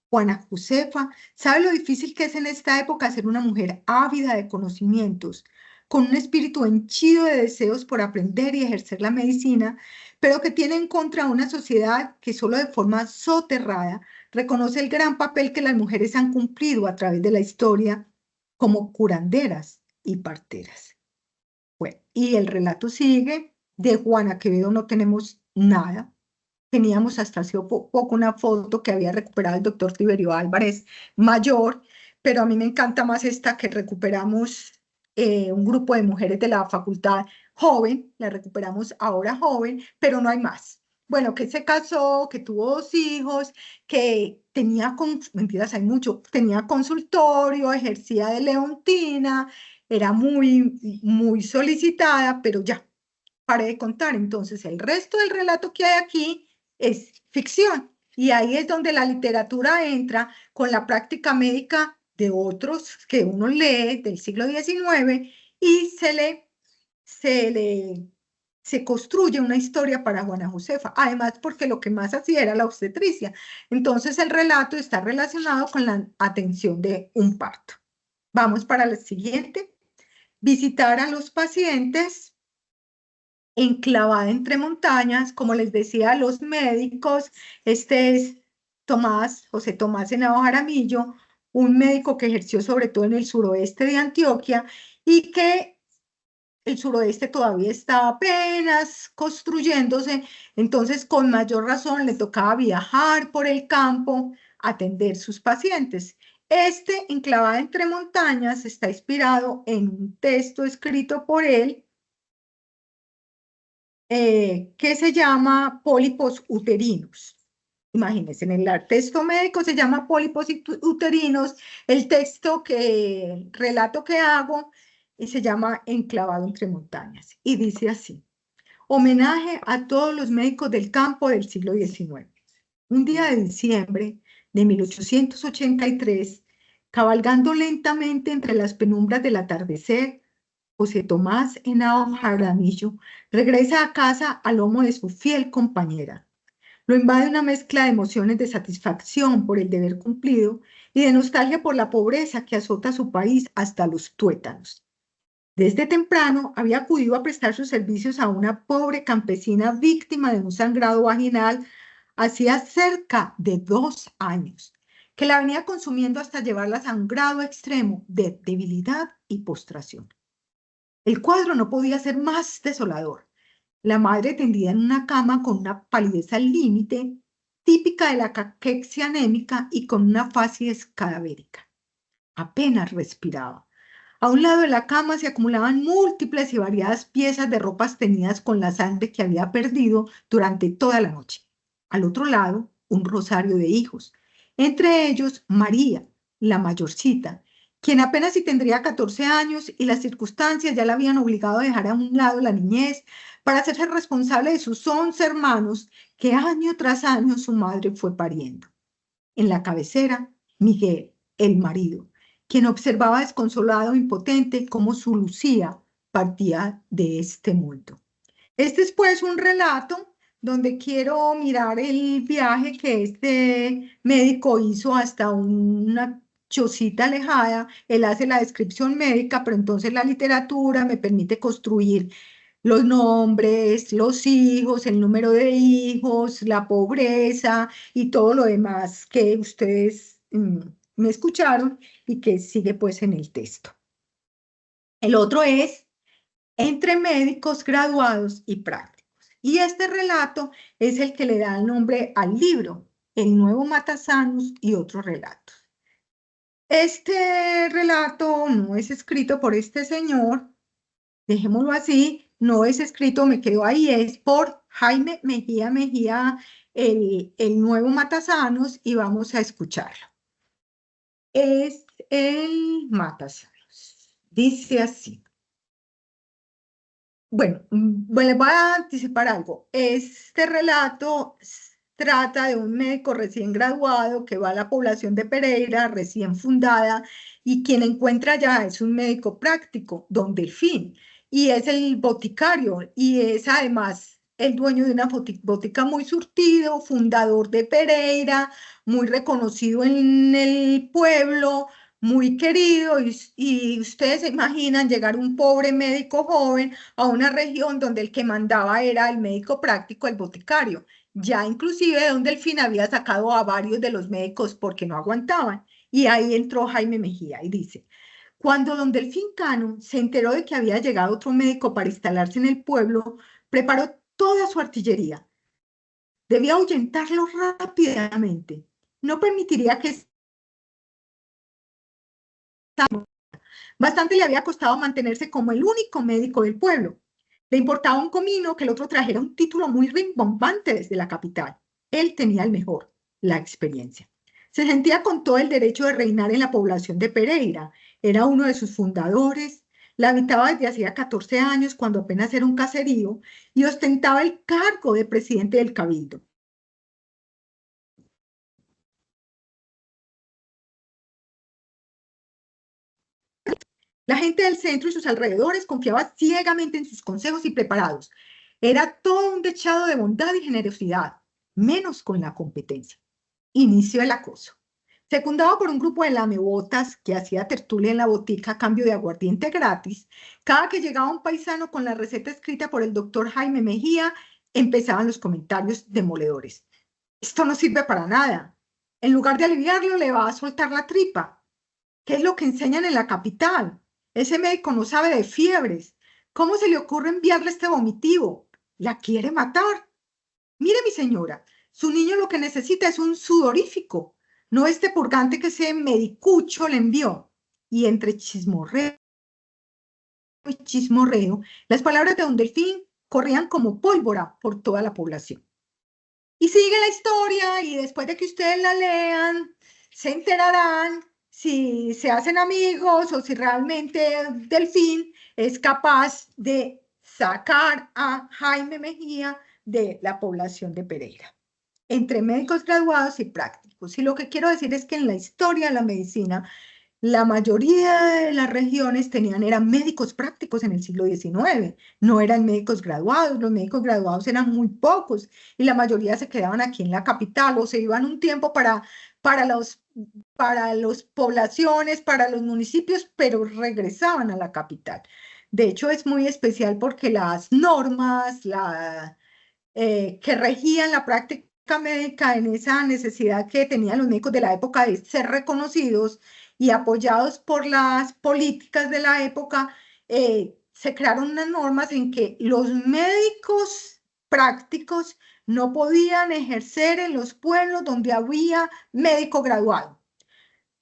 Juana Josefa sabe lo difícil que es en esta época ser una mujer ávida de conocimientos, con un espíritu henchido de deseos por aprender y ejercer la medicina, pero que tiene en contra una sociedad que solo de forma soterrada reconoce el gran papel que las mujeres han cumplido a través de la historia como curanderas y parteras. Bueno, y el relato sigue. De Juana Quevedo no tenemos nada. Teníamos hasta hace poco una foto que había recuperado el doctor Tiberio Álvarez mayor, pero a mí me encanta más esta que recuperamos un grupo de mujeres de la facultad joven, la recuperamos ahora joven, pero no hay más. Bueno, que se casó, que tuvo 2 hijos, que tenía, mentiras hay mucho, tenía consultorio, ejercía de leontina, era muy solicitada, pero ya, paré de contar. Entonces, el resto del relato que hay aquí es ficción. Y ahí es donde la literatura entra con la práctica médica de otros que uno lee del siglo XIX y se construye una historia para Juana Josefa. Además, porque lo que más hacía era la obstetricia. Entonces, el relato está relacionado con la atención de un parto. Vamos para la siguiente. Visitar a los pacientes enclavada entre montañas, como les decía a los médicos, este es José Tomás Henao Jaramillo, un médico que ejerció sobre todo en el suroeste de Antioquia y que el suroeste todavía está apenas construyéndose, entonces con mayor razón le tocaba viajar por el campo atender sus pacientes. Este, Enclavada entre montañas, está inspirado en un texto escrito por él que se llama Pólipos uterinos. Imagínense, en el texto médico se llama Pólipos uterinos, el relato que hago, y se llama Enclavado entre montañas. Y dice así: homenaje a todos los médicos del campo del siglo XIX. Un día de diciembre de 1883, cabalgando lentamente entre las penumbras del atardecer, José Tomás Henao Jaramillo regresa a casa al lomo de su fiel compañera. Lo invade una mezcla de emociones de satisfacción por el deber cumplido y de nostalgia por la pobreza que azota a su país hasta los tuétanos. Desde temprano había acudido a prestar sus servicios a una pobre campesina víctima de un sangrado vaginal hacía cerca de 2 años, que la venía consumiendo hasta llevarla a un grado extremo de debilidad y postración. El cuadro no podía ser más desolador. La madre tendida en una cama con una palidez al límite, típica de la caquexia anémica y con una facies cadavérica. Apenas respiraba. A un lado de la cama se acumulaban múltiples y variadas piezas de ropas teñidas con la sangre que había perdido durante toda la noche. Al otro lado, un rosario de hijos, entre ellos María, la mayorcita, quien apenas si tendría 14 años y las circunstancias ya la habían obligado a dejar a un lado la niñez para hacerse responsable de sus 11 hermanos que año tras año su madre fue pariendo. En la cabecera, Miguel, el marido, quien observaba desconsolado e impotente cómo su Lucía partía de este mundo. Este es pues un relato donde quiero mirar el viaje que este médico hizo hasta una chocita alejada. Él hace la descripción médica, pero entonces la literatura me permite construir los nombres, los hijos, el número de hijos, la pobreza y todo lo demás que ustedes me escucharon y que sigue pues en el texto. El otro es Entre médicos graduados y prácticos. Y este relato es el que le da el nombre al libro, El Nuevo Matasanos y otros relatos. Este relato no es escrito por este señor, dejémoslo así, no es escrito, me quedo ahí, es por Jaime Mejía, el Nuevo Matasanos, y vamos a escucharlo. Es el Matasanos. Dice así. Bueno, les voy a anticipar algo. Este relato trata de un médico recién graduado que va a la población de Pereira, recién fundada, y quien encuentra allá es un médico práctico, don Delfín, y es el boticario, y es además el dueño de una botica muy surtido, fundador de Pereira, muy reconocido en el pueblo, muy querido, y ustedes se imaginan llegar un pobre médico joven a una región donde el que mandaba era el médico práctico, el boticario. Ya inclusive don Delfín había sacado a varios de los médicos porque no aguantaban. Y ahí entró Jaime Mejía y dice: cuando don Delfín Cano se enteró de que había llegado otro médico para instalarse en el pueblo, preparó toda su artillería. Debía ahuyentarlo rápidamente. No permitiría que bastante le había costado mantenerse como el único médico del pueblo. Le importaba un comino que el otro trajera un título muy rimbombante desde la capital. Él tenía el mejor, la experiencia. Se sentía con todo el derecho de reinar en la población de Pereira. Era uno de sus fundadores. La habitaba desde hacía 14 años, cuando apenas era un caserío, y ostentaba el cargo de presidente del cabildo. La gente del centro y sus alrededores confiaba ciegamente en sus consejos y preparados. Era todo un dechado de bondad y generosidad, menos con la competencia. Inició el acoso. Secundado por un grupo de lamebotas que hacía tertulia en la botica a cambio de aguardiente gratis, cada que llegaba un paisano con la receta escrita por el doctor Jaime Mejía, empezaban los comentarios demoledores. Esto no sirve para nada. En lugar de aliviarlo, le va a soltar la tripa. ¿Qué es lo que enseñan en la capital? Ese médico no sabe de fiebres. ¿Cómo se le ocurre enviarle este vomitivo? ¿La quiere matar? Mire, mi señora, su niño lo que necesita es un sudorífico. no este purgante que ese medicucho le envió. Y entre chismorreo y chismorreo, las palabras de don Delfín corrían como pólvora por toda la población. Y sigue la historia, y después de que ustedes la lean, se enterarán si se hacen amigos o si realmente Delfín es capaz de sacar a Jaime Mejía de la población de Pereira, entre médicos graduados y prácticos. Y lo que quiero decir es que en la historia de la medicina, la mayoría de las regiones eran médicos prácticos en el siglo XIX, no eran médicos graduados, los médicos graduados eran muy pocos y la mayoría se quedaban aquí en la capital o se iban un tiempo para los poblaciones, para los municipios, pero regresaban a la capital. De hecho, es muy especial porque las normas que regían la práctica médica en esa necesidad que tenían los médicos de la época de ser reconocidos y apoyados por las políticas de la época, se crearon unas normas en que los médicos prácticos no podían ejercer en los pueblos donde había médico graduado.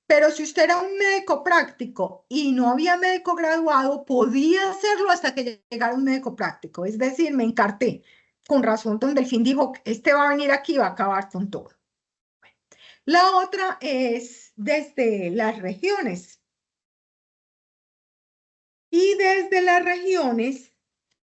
Pero si usted era un médico práctico y no había médico graduado, podía hacerlo hasta que llegara un médico práctico. Es decir, me encarté. Con razón, don Delfín dijo, este va a venir aquí y va a acabar con todo. La otra es desde las regiones. Y desde las regiones,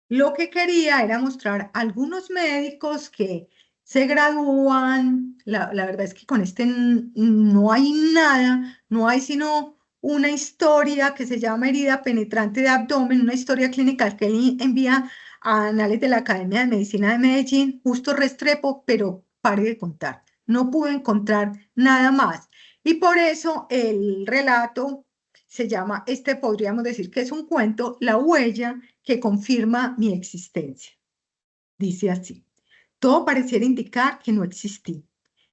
lo que quería era mostrar algunos médicos que se gradúan. La verdad es que con este no hay nada, no hay sino una historia que se llama herida penetrante de abdomen, una historia clínica que él envía a Anales de la Academia de Medicina de Medellín, justo Restrepo, pero pare de contar. No pude encontrar nada más. Y por eso el relato se llama, podríamos decir que es un cuento, La huella que confirma mi existencia. Dice así: todo pareciera indicar que no existí,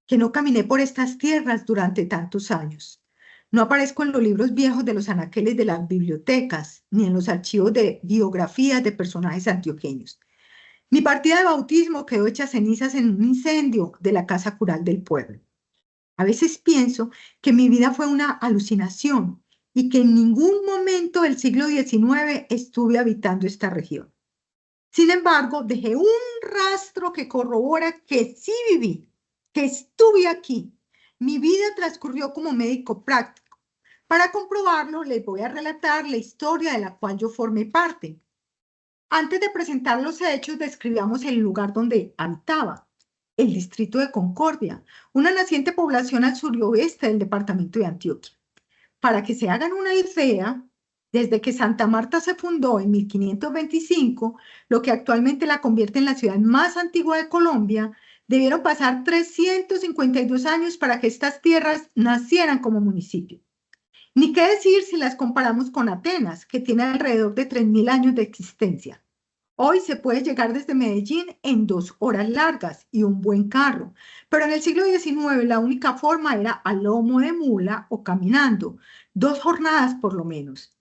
que no caminé por estas tierras durante tantos años. No aparezco en los libros viejos de los anaqueles de las bibliotecas, ni en los archivos de biografías de personajes antioqueños. Mi partida de bautismo quedó hecha cenizas en un incendio de la casa cural del pueblo. A veces pienso que mi vida fue una alucinación y que en ningún momento del siglo XIX estuve habitando esta región. Sin embargo, dejé un rastro que corrobora que sí viví, que estuve aquí. Mi vida transcurrió como médico práctico. Para comprobarlo, les voy a relatar la historia de la cual yo formé parte. Antes de presentar los hechos, describamos el lugar donde habitaba, el distrito de Concordia, una naciente población al suroeste del departamento de Antioquia. Para que se hagan una idea, desde que Santa Marta se fundó en 1525, lo que actualmente la convierte en la ciudad más antigua de Colombia, debieron pasar 352 años para que estas tierras nacieran como municipio. Ni qué decir si las comparamos con Atenas, que tiene alrededor de 3000 años de existencia. Hoy se puede llegar desde Medellín en 2 horas largas y un buen carro, pero en el siglo XIX la única forma era a lomo de mula o caminando, 2 jornadas por lo menos.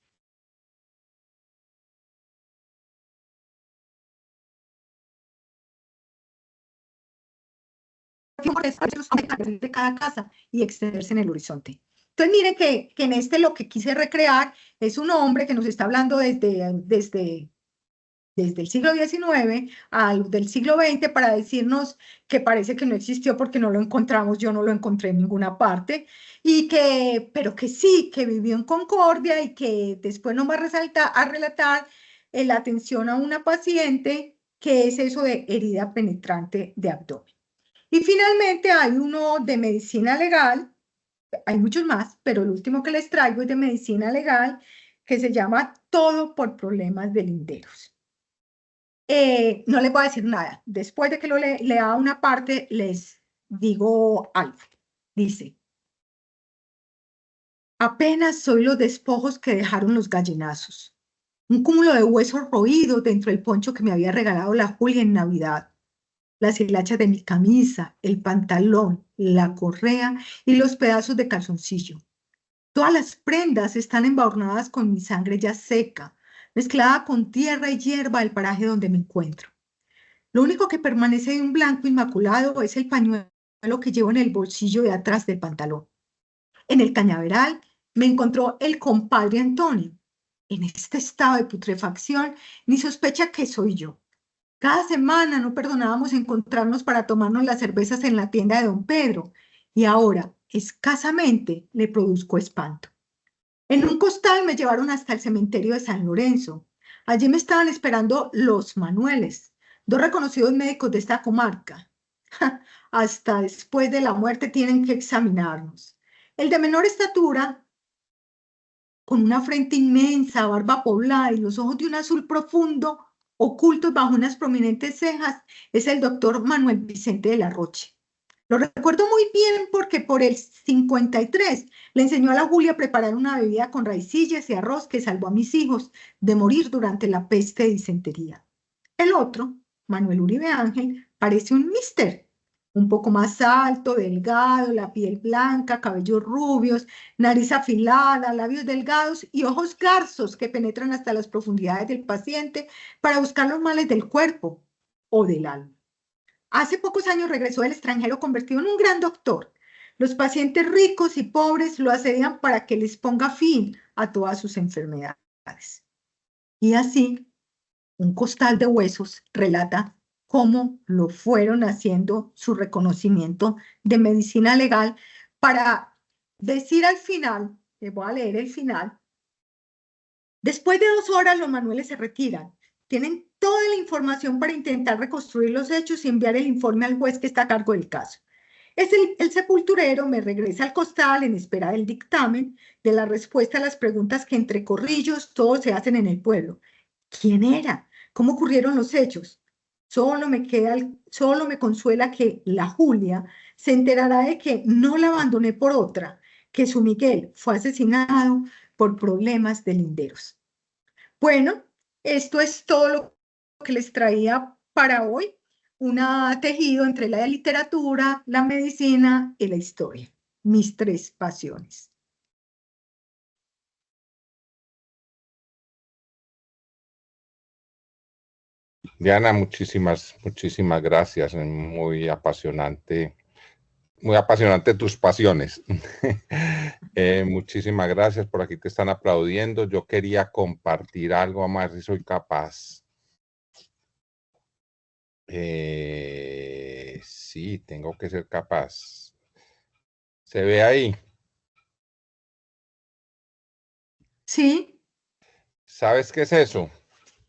De cada casa y extenderse en el horizonte. Entonces miren que en lo que quise recrear es un hombre que nos está hablando desde el siglo XIX al del siglo XX para decirnos que parece que no existió porque no lo encontramos, yo no lo encontré en ninguna parte, pero que sí, que vivió en Concordia y que después nos va a relatar la atención a una paciente que es eso de herida penetrante de abdomen. Y finalmente hay uno de medicina legal, hay muchos más, pero el último que les traigo es de medicina legal, que se llama Todo por problemas de linderos. No les voy a decir nada. Después de que lo lea una parte, les digo algo. Dice: apenas soy los despojos que dejaron los gallinazos. Un cúmulo de huesos roídos dentro del poncho que me había regalado la Julia en Navidad. Las hilachas de mi camisa, el pantalón, la correa y los pedazos de calzoncillo. Todas las prendas están embadurnadas con mi sangre ya seca, mezclada con tierra y hierba del paraje donde me encuentro. Lo único que permanece de un blanco inmaculado es el pañuelo que llevo en el bolsillo de atrás del pantalón. En el cañaveral me encontró el compadre Antonio. En este estado de putrefacción, ni sospecha que soy yo. Cada semana no perdonábamos encontrarnos para tomarnos las cervezas en la tienda de don Pedro, y ahora, escasamente, le produzco espanto. En un costal me llevaron hasta el cementerio de San Lorenzo. Allí me estaban esperando los Manueles, dos reconocidos médicos de esta comarca. Hasta después de la muerte tienen que examinarnos. El de menor estatura, con una frente inmensa, barba poblada y los ojos de un azul profundo, ocultos bajo unas prominentes cejas, es el doctor Manuel Vicente de la Roche. Lo recuerdo muy bien porque por el 53 le enseñó a la Julia a preparar una bebida con raicillas y arroz que salvó a mis hijos de morir durante la peste de disentería. El otro, Manuel Uribe Ángel, parece un mister, un poco más alto, delgado, la piel blanca, cabellos rubios, nariz afilada, labios delgados y ojos garzos que penetran hasta las profundidades del paciente para buscar los males del cuerpo o del alma. Hace pocos años regresó del extranjero convertido en un gran doctor. Los pacientes ricos y pobres lo asedian para que les ponga fin a todas sus enfermedades. Y así, un costal de huesos relata cómo lo fueron haciendo su reconocimiento de medicina legal para decir al final, les voy a leer el final, después de 2 horas los manuales se retiran. Tienen toda la información para intentar reconstruir los hechos y enviar el informe al juez que está a cargo del caso. El sepulturero me regresa al costal en espera del dictamen, de la respuesta a las preguntas que entre corrillos todos se hacen en el pueblo. ¿Quién era? ¿Cómo ocurrieron los hechos? Solo me consuela que la Julia se enterará de que no la abandoné por otra, que su Miguel fue asesinado por problemas de linderos. Bueno, esto es todo lo que les traía para hoy. Un tejido entre la literatura, la medicina y la historia. Mis 3 pasiones. Diana, muchísimas gracias. Muy apasionante tus pasiones. Muchísimas gracias. Por aquí te están aplaudiendo. Yo quería compartir algo más si soy capaz. Sí, tengo que ser capaz. ¿Se ve ahí? Sí. ¿Sabes qué es eso?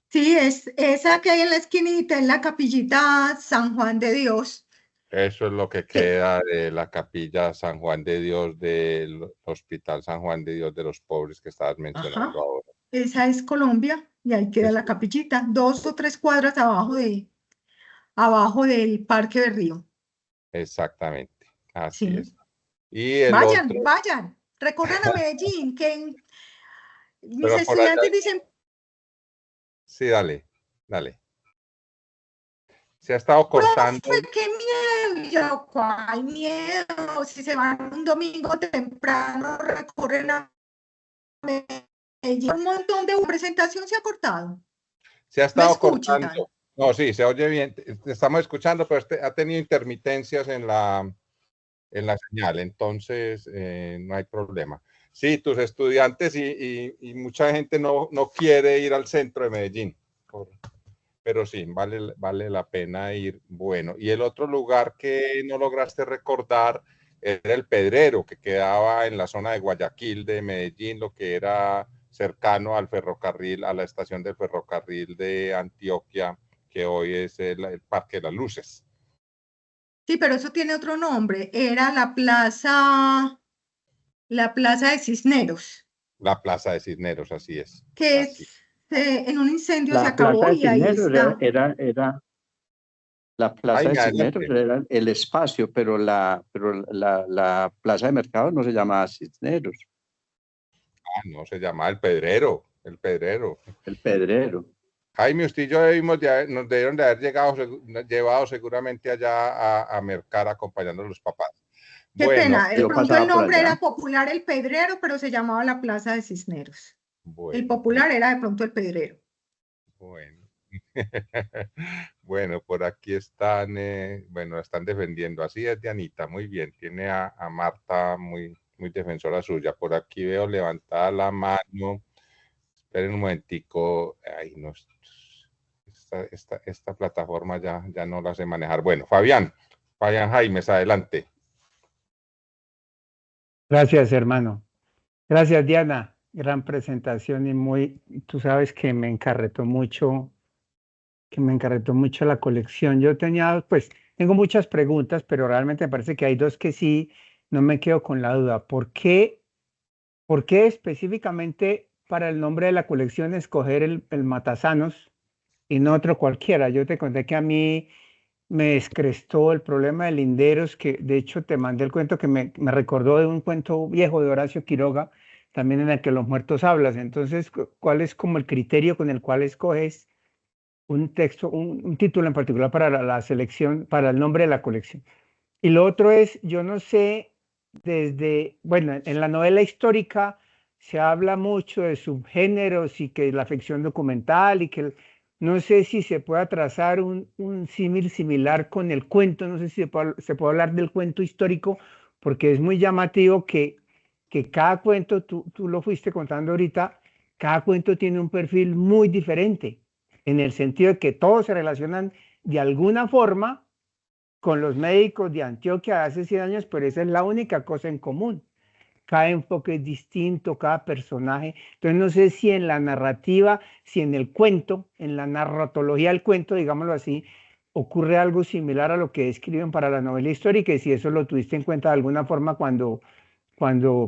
Sí, es esa que hay en la esquinita, en la capillita San Juan de Dios. Eso es lo que queda de la capilla San Juan de Dios del Hospital San Juan de Dios de los Pobres que estabas mencionando ahora. Esa es Colombia y ahí queda la capillita, 2 o 3 cuadras abajo del Parque Berrío. Exactamente, así Sí. es. Y el Vayan, otro, vayan, recorran a Medellín, que mis pero por allá, estudiantes dicen, sí, dale. Se ha estado cortando. profe, qué miedo. Y yo, ¿cuál miedo? Si se van un domingo temprano, recorren a Medellín. Un montón de presentación se ha cortado. Se ha ¿Me estado escuchan? cortando. No, sí, se oye bien. Te estamos escuchando, pero ha tenido intermitencias en la señal, entonces no hay problema. Sí, tus estudiantes y mucha gente no quiere ir al centro de Medellín, pero sí, vale la pena ir. Bueno, y el otro lugar que no lograste recordar era el Pedrero, que quedaba en la zona de Guayaquil de Medellín, lo que era cercano al ferrocarril, a la estación del ferrocarril de Antioquia, que hoy es el Parque de las Luces. Sí, pero eso tiene otro nombre. Era la Plaza de Cisneros, La Plaza de Cisneros, así es. que Así. en un incendio se La Plaza acabó de y ahí Cisneros está. la Plaza de Jaime, Cisneros adelante. era el espacio, pero la Plaza de Mercado no se llamaba Cisneros, No, se llama el Pedrero, el Pedrero. el Pedrero. Jaime, usted y yo nos debieron de haber llevado seguramente allá a mercar acompañando a los papás. Qué Bueno, pena, de Yo pronto el pasaba por nombre allá. era popular el Pedrero, pero se llamaba la Plaza de Cisneros. El bueno, popular era de pronto el Pedrero. bueno. Bueno, por aquí están, bueno, están defendiendo. Así es, Dianita, muy bien. Tiene a Marta muy muy defensora suya. Por aquí veo levantada la mano. Esperen un momentico. Ay, no, esta plataforma ya no la sé manejar. Bueno, Fabián Jaimes, adelante. Gracias, hermano. Gracias, Diana. Gran presentación y tú sabes que me encarretó mucho la colección. Yo tengo muchas preguntas, pero realmente me parece que hay dos que sí, no me quedo con la duda. ¿Por qué específicamente para el nombre de la colección escoger el Matasanos y no otro cualquiera? Yo te conté que a mí me descrestó el problema de linderos, que de hecho te mandé el cuento que me recordó de un cuento viejo de Horacio Quiroga, también en el que los muertos hablan. Entonces, ¿cuál es como el criterio con el cual escoges un texto, un título en particular para la selección, para el nombre de la colección? Y lo otro es, yo no sé, bueno, en la novela histórica se habla mucho de subgéneros y que la ficción documental y que no sé si se puede trazar un símil similar con el cuento, no sé si se puede hablar del cuento histórico, porque es muy llamativo que cada cuento, tú lo fuiste contando ahorita, cada cuento tiene un perfil muy diferente, en el sentido de que todos se relacionan de alguna forma con los médicos de Antioquia hace 100 años, pero esa es la única cosa en común. Cada enfoque es distinto, cada personaje. Entonces no sé si en la narrativa, si en el cuento, en la narratología del cuento, digámoslo así, ocurre algo similar a lo que escriben para la novela histórica y si eso lo tuviste en cuenta de alguna forma cuando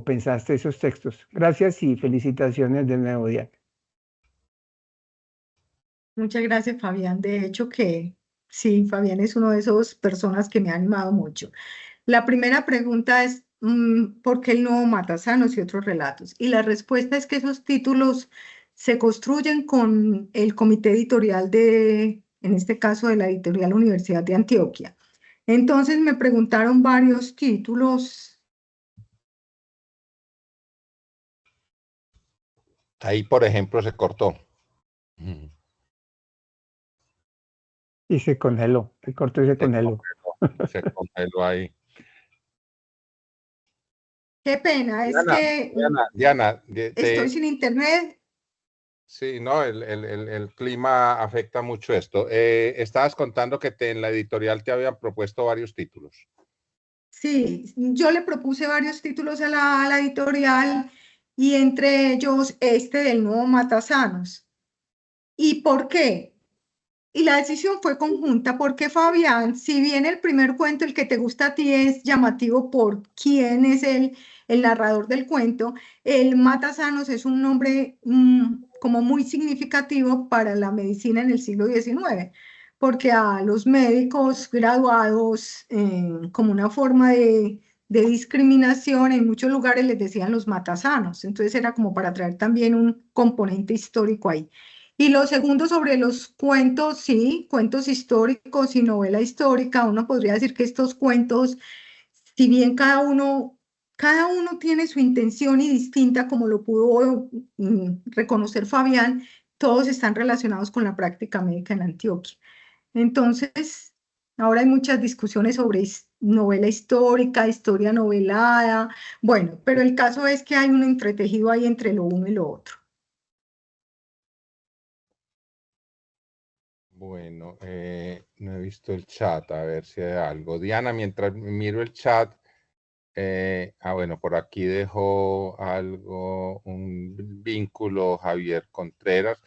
pensaste esos textos. Gracias y felicitaciones de nuevo, Diana. Muchas gracias, Fabián. De hecho que sí, Fabián es uno de esos personas que me ha animado mucho. La primera pregunta es, ¿por qué el nuevo Matasanos y otros relatos? Y la respuesta es que esos títulos se construyen con el comité editorial en este caso, de la editorial Universidad de Antioquia. Entonces me preguntaron varios títulos. Ahí, por ejemplo, se cortó. Y se congeló, se cortó y se congeló. Se congeló ahí. Qué pena, es que Diana, estoy sin internet. Sí, no, el clima afecta mucho esto. Estabas contando que en la editorial te habían propuesto varios títulos. Sí, yo le propuse varios títulos a la editorial y entre ellos este del nuevo Matasanos. ¿Y por qué? Y la decisión fue conjunta porque Fabián, si bien el primer cuento, el que te gusta a ti, es llamativo por quién es el narrador del cuento, el Matasanos es un nombre como muy significativo para la medicina en el siglo XIX, porque a los médicos graduados, como una forma de discriminación, en muchos lugares les decían los matasanos, entonces era como para traer también un componente histórico ahí. Y lo segundo sobre los cuentos, sí, cuentos históricos y novela histórica, uno podría decir que estos cuentos, si bien cada uno tiene su intención y distinta, como lo pudo reconocer Fabián, todos están relacionados con la práctica médica en Antioquia. Entonces, ahora hay muchas discusiones sobre novela histórica, historia novelada, bueno, pero el caso es que hay un entretejido ahí entre lo uno y lo otro. Bueno, no he visto el chat, a ver si hay algo. Diana, mientras miro el chat, bueno, por aquí dejó algo, un vínculo Javier Contreras.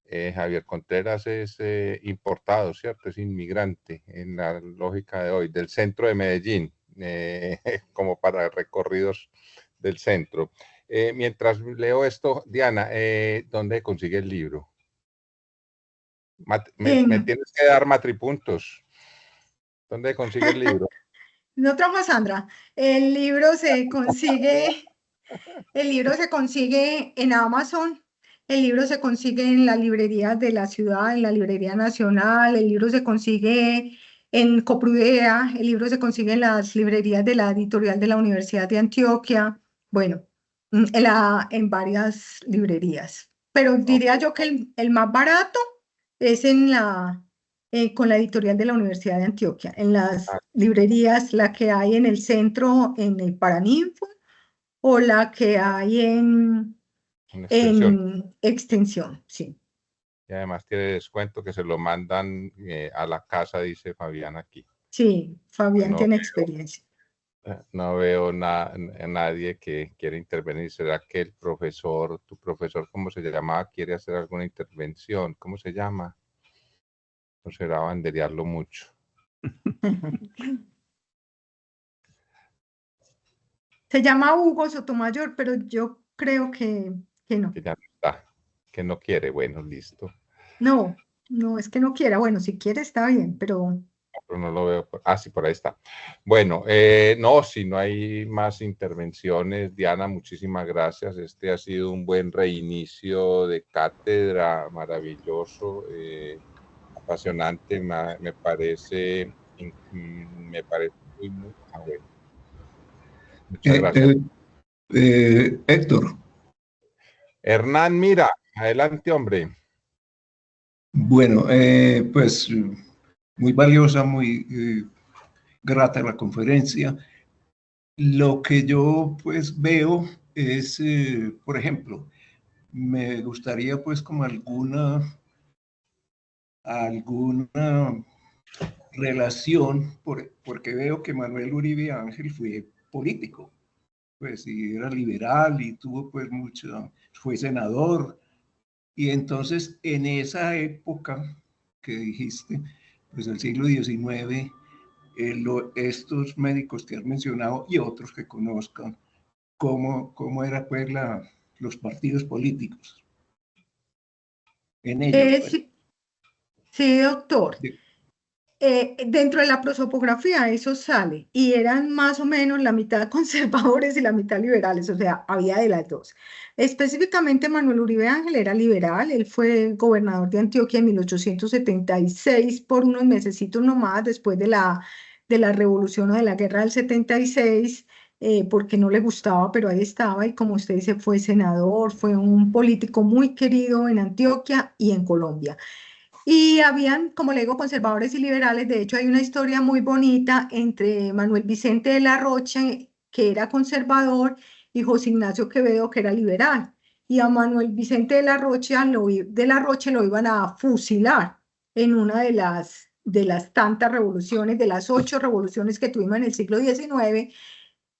Javier Contreras es importado, ¿cierto? Es inmigrante en la lógica de hoy, del centro de Medellín, como para recorridos del centro. Mientras leo esto, Diana, ¿dónde consigue el libro? Me tienes que dar matripuntos. ¿Dónde consigue el libro? No trajo a Sandra. El libro se consigue en Amazon, el libro se consigue en las librerías de la ciudad, en la Librería Nacional, el libro se consigue en Coprudea, el libro se consigue en las librerías de la editorial de la Universidad de Antioquia, bueno, en varias librerías. Pero diría yo que el más barato es con la editorial de la Universidad de Antioquia, en las librerías, la que hay en el centro, en el Paraninfo, o la que hay Una extensión. en extensión, sí. Y además tiene descuento que se lo mandan a la casa, dice Fabián aquí. Sí, Fabián No tiene veo, experiencia. no veo nadie que quiera intervenir. ¿Será que el profesor, tu profesor, cómo se llamaba, quiere hacer alguna intervención? ¿Cómo se llama? No será banderearlo mucho. Se llama Hugo Sotomayor, pero yo creo que no. Que ya no está, que no quiere. Bueno, listo. No, no es que no quiera. Bueno, si quiere está bien, pero Pero no lo veo. Ah, sí, por ahí está. Bueno, no, si no hay más intervenciones, Diana, muchísimas gracias. Este ha sido un buen reinicio de cátedra, maravilloso, apasionante, me parece muy, muy, bueno. Muchas gracias. Héctor, Hernán, mira, adelante, hombre. bueno, pues muy valiosa, muy grata la conferencia. Lo que yo pues veo es, por ejemplo, me gustaría pues como alguna relación, porque veo que Manuel Uribe Ángel fue político, pues y era liberal y tuvo pues mucho, fue senador. Y entonces, en esa época que dijiste, pues del siglo XIX, estos médicos que has mencionado y otros que conozcan, cómo era pues los partidos políticos en ellos. Pues. sí, sí, doctor. De- Dentro de la prosopografía eso sale y eran más o menos la mitad conservadores y la mitad liberales, o sea, había de las dos. Específicamente Manuel Uribe Ángel era liberal, él fue gobernador de Antioquia en 1876 por unos mesecitos nomás después de la revolución o de la guerra del 76, porque no le gustaba, pero ahí estaba y como usted dice fue senador, fue un político muy querido en Antioquia y en Colombia. Y habían, como le digo, conservadores y liberales. De hecho, hay una historia muy bonita entre Manuel Vicente de la Rocha, que era conservador, y José Ignacio Quevedo, que era liberal. Y a Manuel Vicente de la Rocha lo iban a fusilar en una de las tantas revoluciones, de las 8 revoluciones que tuvimos en el siglo XIX.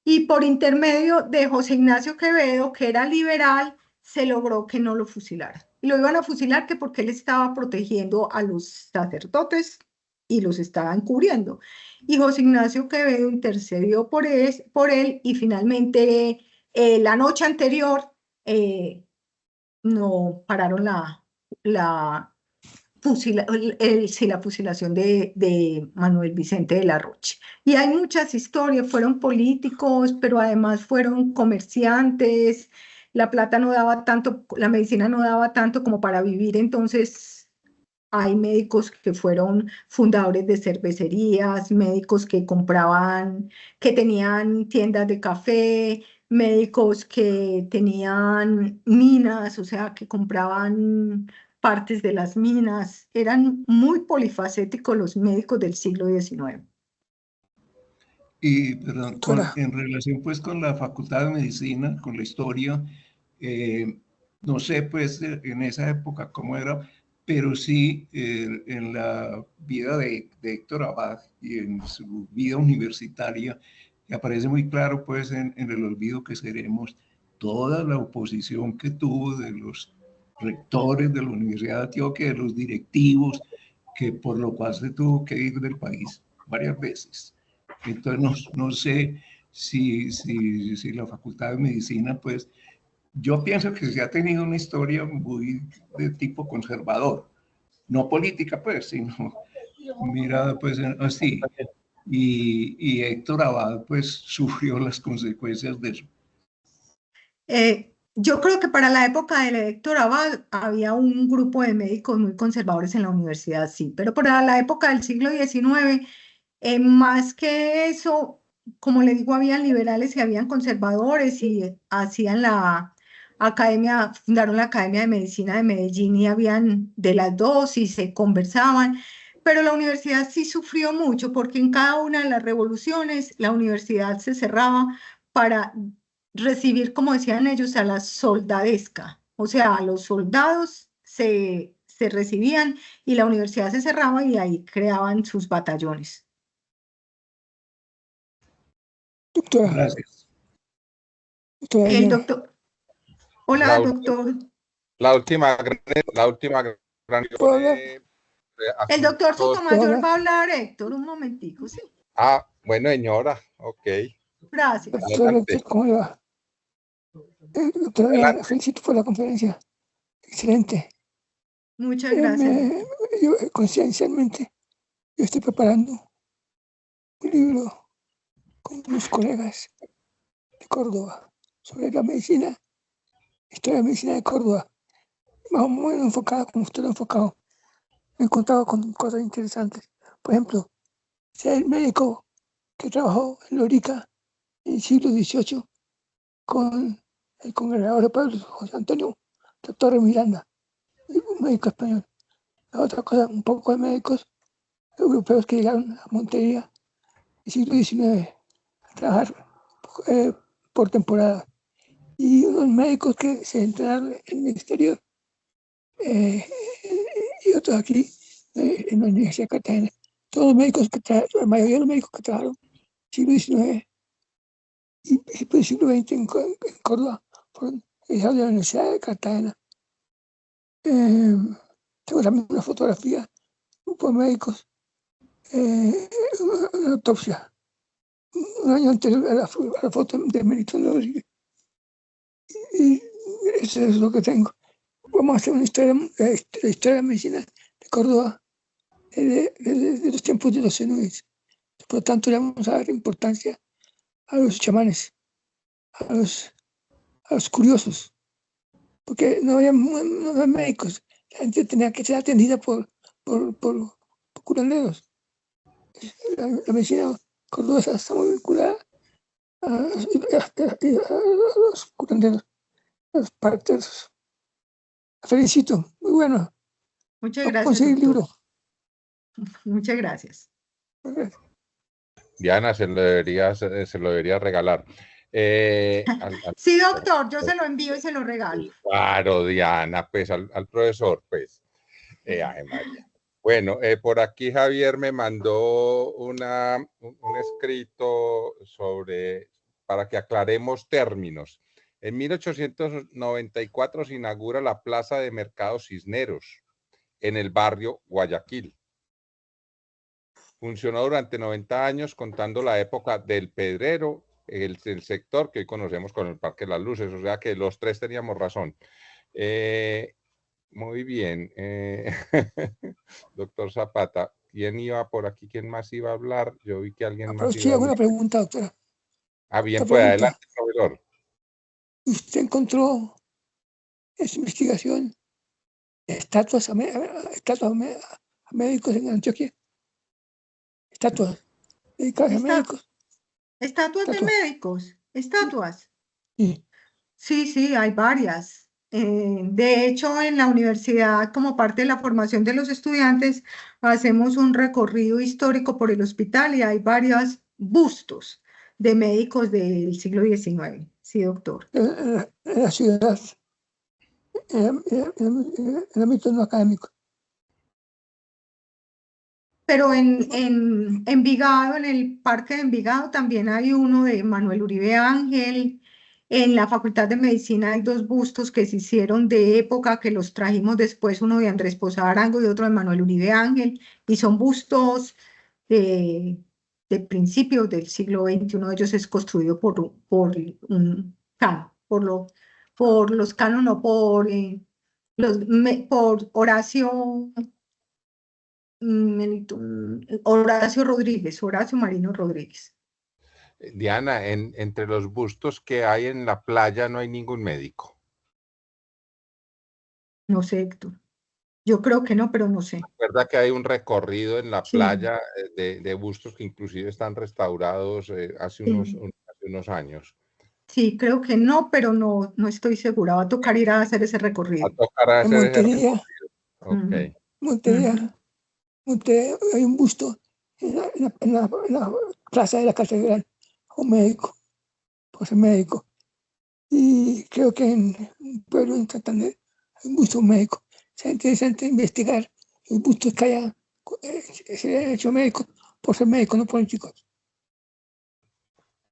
Y por intermedio de José Ignacio Quevedo, que era liberal, se logró que no lo fusilaran. Y lo iban a fusilar que porque él estaba protegiendo a los sacerdotes y los estaba encubriendo. Y José Ignacio Quevedo intercedió por él y finalmente la noche anterior no pararon la fusilación de Manuel Vicente de la Rocha. Y hay muchas historias, fueron políticos, pero además fueron comerciantes, la plata no daba tanto, la medicina no daba tanto como para vivir, entonces hay médicos que fueron fundadores de cervecerías, médicos que compraban, que tenían tiendas de café, médicos que tenían minas, o sea, que compraban partes de las minas. Eran muy polifacéticos los médicos del siglo XIX. Y, perdón, Doctora. en relación pues con la Facultad de Medicina, con la historia, no sé pues en esa época cómo era, pero sí en la vida de Héctor Abad y en su vida universitaria, aparece muy claro pues en el olvido que seremos toda la oposición que tuvo de los rectores de la Universidad de Antioquia, de los directivos, que por lo cual se tuvo que ir del país varias veces. Entonces, no sé si la Facultad de Medicina, pues, yo pienso que se ha tenido una historia muy de tipo conservador, no política, pues, sino mirada, pues, así. Y Héctor Abad, pues, sufrió las consecuencias de eso. Yo creo que para la época del Héctor Abad había un grupo de médicos muy conservadores en la universidad, sí, pero para la época del siglo XIX, más que eso, como le digo, habían liberales y habían conservadores y hacían la academia, fundaron la Academia de Medicina de Medellín y habían de las dos y se conversaban, pero la universidad sí sufrió mucho porque en cada una de las revoluciones la universidad se cerraba para recibir, como decían ellos, a la soldadesca. O sea, los soldados se recibían y la universidad se cerraba y ahí creaban sus batallones. Doctora, Gracias. doctora El Diana, doctor, hola, La, doctor. la última gran ¿puedo hablar? El doctor asuntos. Sotomayor va a hablar, Héctor, un momentico, sí. Ah, bueno, señora, ok. Gracias. Doctor Adelante. Héctor, ¿cómo le va? Doctora Diana, felicito por la conferencia. Excelente. Muchas gracias. Yo conciencialmente, yo estoy preparando un libro con mis colegas de Córdoba sobre la medicina, historia de la medicina de Córdoba, más o menos enfocada como usted lo ha enfocado. Me he encontrado con cosas interesantes. Por ejemplo, sea el médico que trabajó en Lorica en el siglo XVIII con el congregador de Pablo José Antonio de Torres Miranda, un médico español. La otra cosa, un poco de médicos europeos que llegaron a Montería en el siglo XIX a trabajar por temporada. Y unos médicos que se entrenaron en el exterior y otros aquí en la Universidad de Cartagena. Todos los médicos la mayoría de los médicos que trabajaron en el siglo XIX y principios del siglo XX en Córdoba fueron egresados de la Universidad de Cartagena. Tengo también una fotografía, un grupo de médicos, una autopsia, un año anterior a la foto de Melitón Rodríguez. Y eso es lo que tengo. Vamos a hacer una historia, la historia de la medicina de Córdoba desde los tiempos de los zenúes. Por lo tanto, le vamos a dar importancia a los chamanes, a los curiosos, porque no había médicos. La gente tenía que ser atendida por curanderos. La medicina cordobesa está muy vinculada a los curanderos, a los parteros. Felicito, muy bueno. Muchas Vamos a gracias, conseguir el doctor. libro. Muchas gracias. Diana se lo debería regalar. Sí, doctor, yo se lo envío y se lo regalo. Claro, Diana, pues al profesor, pues. Ay, María. Bueno, por aquí Javier me mandó un escrito para que aclaremos términos. En 1894 se inaugura la Plaza de Mercado Cisneros en el barrio Guayaquil. Funcionó durante 90 años, contando la época del Pedrero, el sector que hoy conocemos con el Parque de las Luces, o sea que los tres teníamos razón. Muy bien. Doctor Zapata, ¿quién iba por aquí? ¿Quién más iba a hablar? Yo vi que alguien más iba a ¿Alguna hablar. pregunta, doctora? Ah, bien, Otra pues pregunta. adelante, profesor. ¿Usted encontró en su investigación estatuas a médicos en Antioquia? Estatuas dedicadas a médicos. Estatuas de médicos, estatuas. Sí. Sí, hay varias. De hecho, en la universidad, como parte de la formación de los estudiantes, hacemos un recorrido histórico por el hospital y hay varios bustos de médicos del siglo XIX. Sí, doctor. En la ciudad, en el ámbito no académico. Pero en Envigado, en el Parque de Envigado, también hay uno de Manuel Uribe Ángel. En la Facultad de Medicina hay dos bustos que se hicieron de época, que los trajimos después, uno de Andrés Posada Arango y otro de Manuel Uribe Ángel, y son bustos de principios del siglo XX. Uno de ellos es construido por un canon, por los cánones, no por Horacio. Horacio Marino Rodríguez. Diana, entre los bustos que hay en la playa no hay ningún médico. No sé, Héctor. Yo creo que no, pero no sé. ¿Verdad que hay un recorrido en la Sí. playa de bustos que inclusive están restaurados hace unos años? Sí, creo que no, pero no estoy segura. Va a tocar ir a hacer ese Va a recorrido. tocar En hacer ese Montería, recorrido. Ok. Montería hay un busto en la plaza de la catedral, un médico, pues el médico. Y creo que en un pueblo en Santander hay muchos médicos. Sería interesante investigar los gustos que haya, se hayan hecho médicos por ser médicos, no políticos.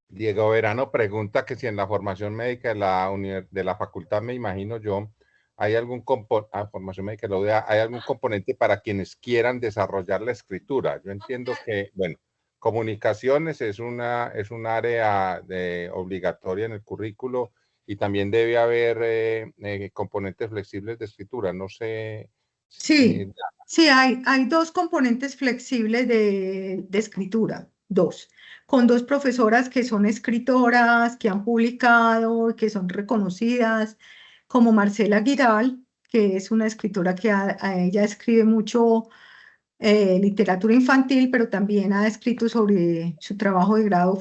Diego Verano pregunta que si en la formación médica de la facultad, me imagino yo, hay algún formación médica, hay algún componente para quienes quieran desarrollar la escritura. Yo entiendo que, bueno, comunicaciones es un área obligatoria en el currículo y también debe haber componentes flexibles de escritura. No sé. Sí, sí, hay dos componentes flexibles de escritura, con dos profesoras que son escritoras, que han publicado, que son reconocidas, como Marcela Giral, que es una escritora que ella escribe mucho literatura infantil, pero también ha escrito sobre su trabajo de grado,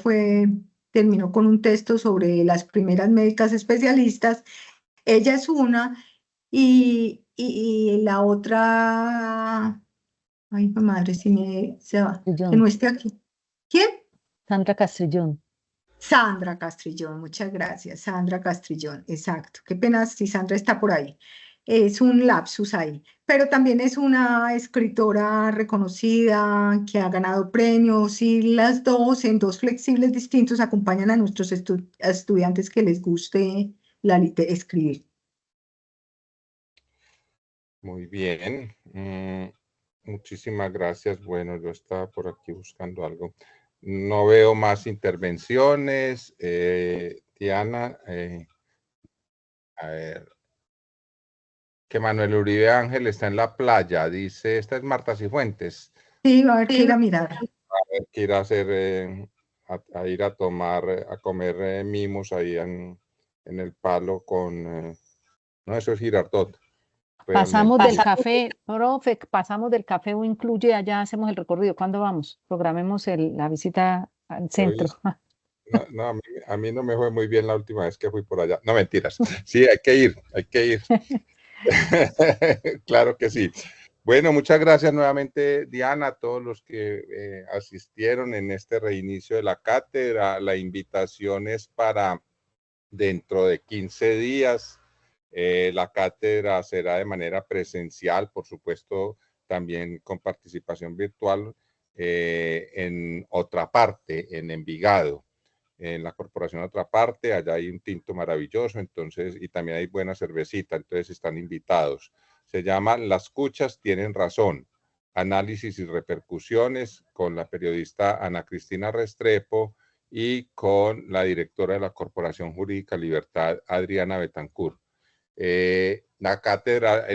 terminó con un texto sobre las primeras médicas especialistas. Ella es una. Y la otra, ay, mi madre, si se va, que Castrillón. no esté aquí. ¿Quién? Sandra Castrillón. Sandra Castrillón, muchas gracias. Sandra Castrillón, exacto. Qué pena si Sandra está por ahí. Es un lapsus ahí. Pero también es una escritora reconocida que ha ganado premios y las dos, en dos flexibles distintos, acompañan a nuestros estudiantes que les guste escribir. Muy bien. Muchísimas gracias. Bueno, yo estaba por aquí buscando algo. No veo más intervenciones. Diana, a ver. Que Manuel Uribe Ángel está en la playa. Dice, esta es Marta Cifuentes. Sí, va a haber que ir a mirar. A ver, que ir a hacer, a ir a tomar, a comer mimos ahí en el palo con... no, eso es Girardot. Pasamos del café, profe, pasamos del café o incluye, allá hacemos el recorrido. ¿Cuándo vamos? Programemos la visita al centro. No, a mí no me fue muy bien la última vez que fui por allá. No, mentiras. Sí, hay que ir, hay que ir. Claro que sí. Bueno, muchas gracias nuevamente, Diana, a todos los que asistieron en este reinicio de la cátedra. La invitación es para dentro de 15 días. La cátedra será de manera presencial, por supuesto, también con participación virtual en otra parte, en Envigado, en la Corporación Otra Parte. Allá hay un tinto maravilloso, entonces, y también hay buena cervecita, entonces están invitados. Se llama Las Cuchas tienen razón, análisis y repercusiones, con la periodista Ana Cristina Restrepo y con la directora de la Corporación Jurídica Libertad, Adriana Betancourt. La cátedra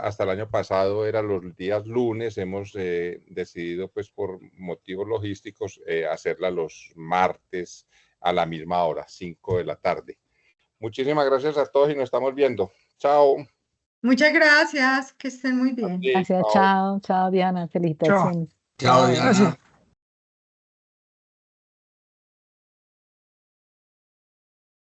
hasta el año pasado era los días lunes. Hemos decidido, pues por motivos logísticos, hacerla los martes a la misma hora, 5 de la tarde. Muchísimas gracias a todos y nos estamos viendo. Chao. Muchas gracias, que estén muy bien. Gracias, chao, chao Diana, felicitaciones. Chao, Diana. Gracias.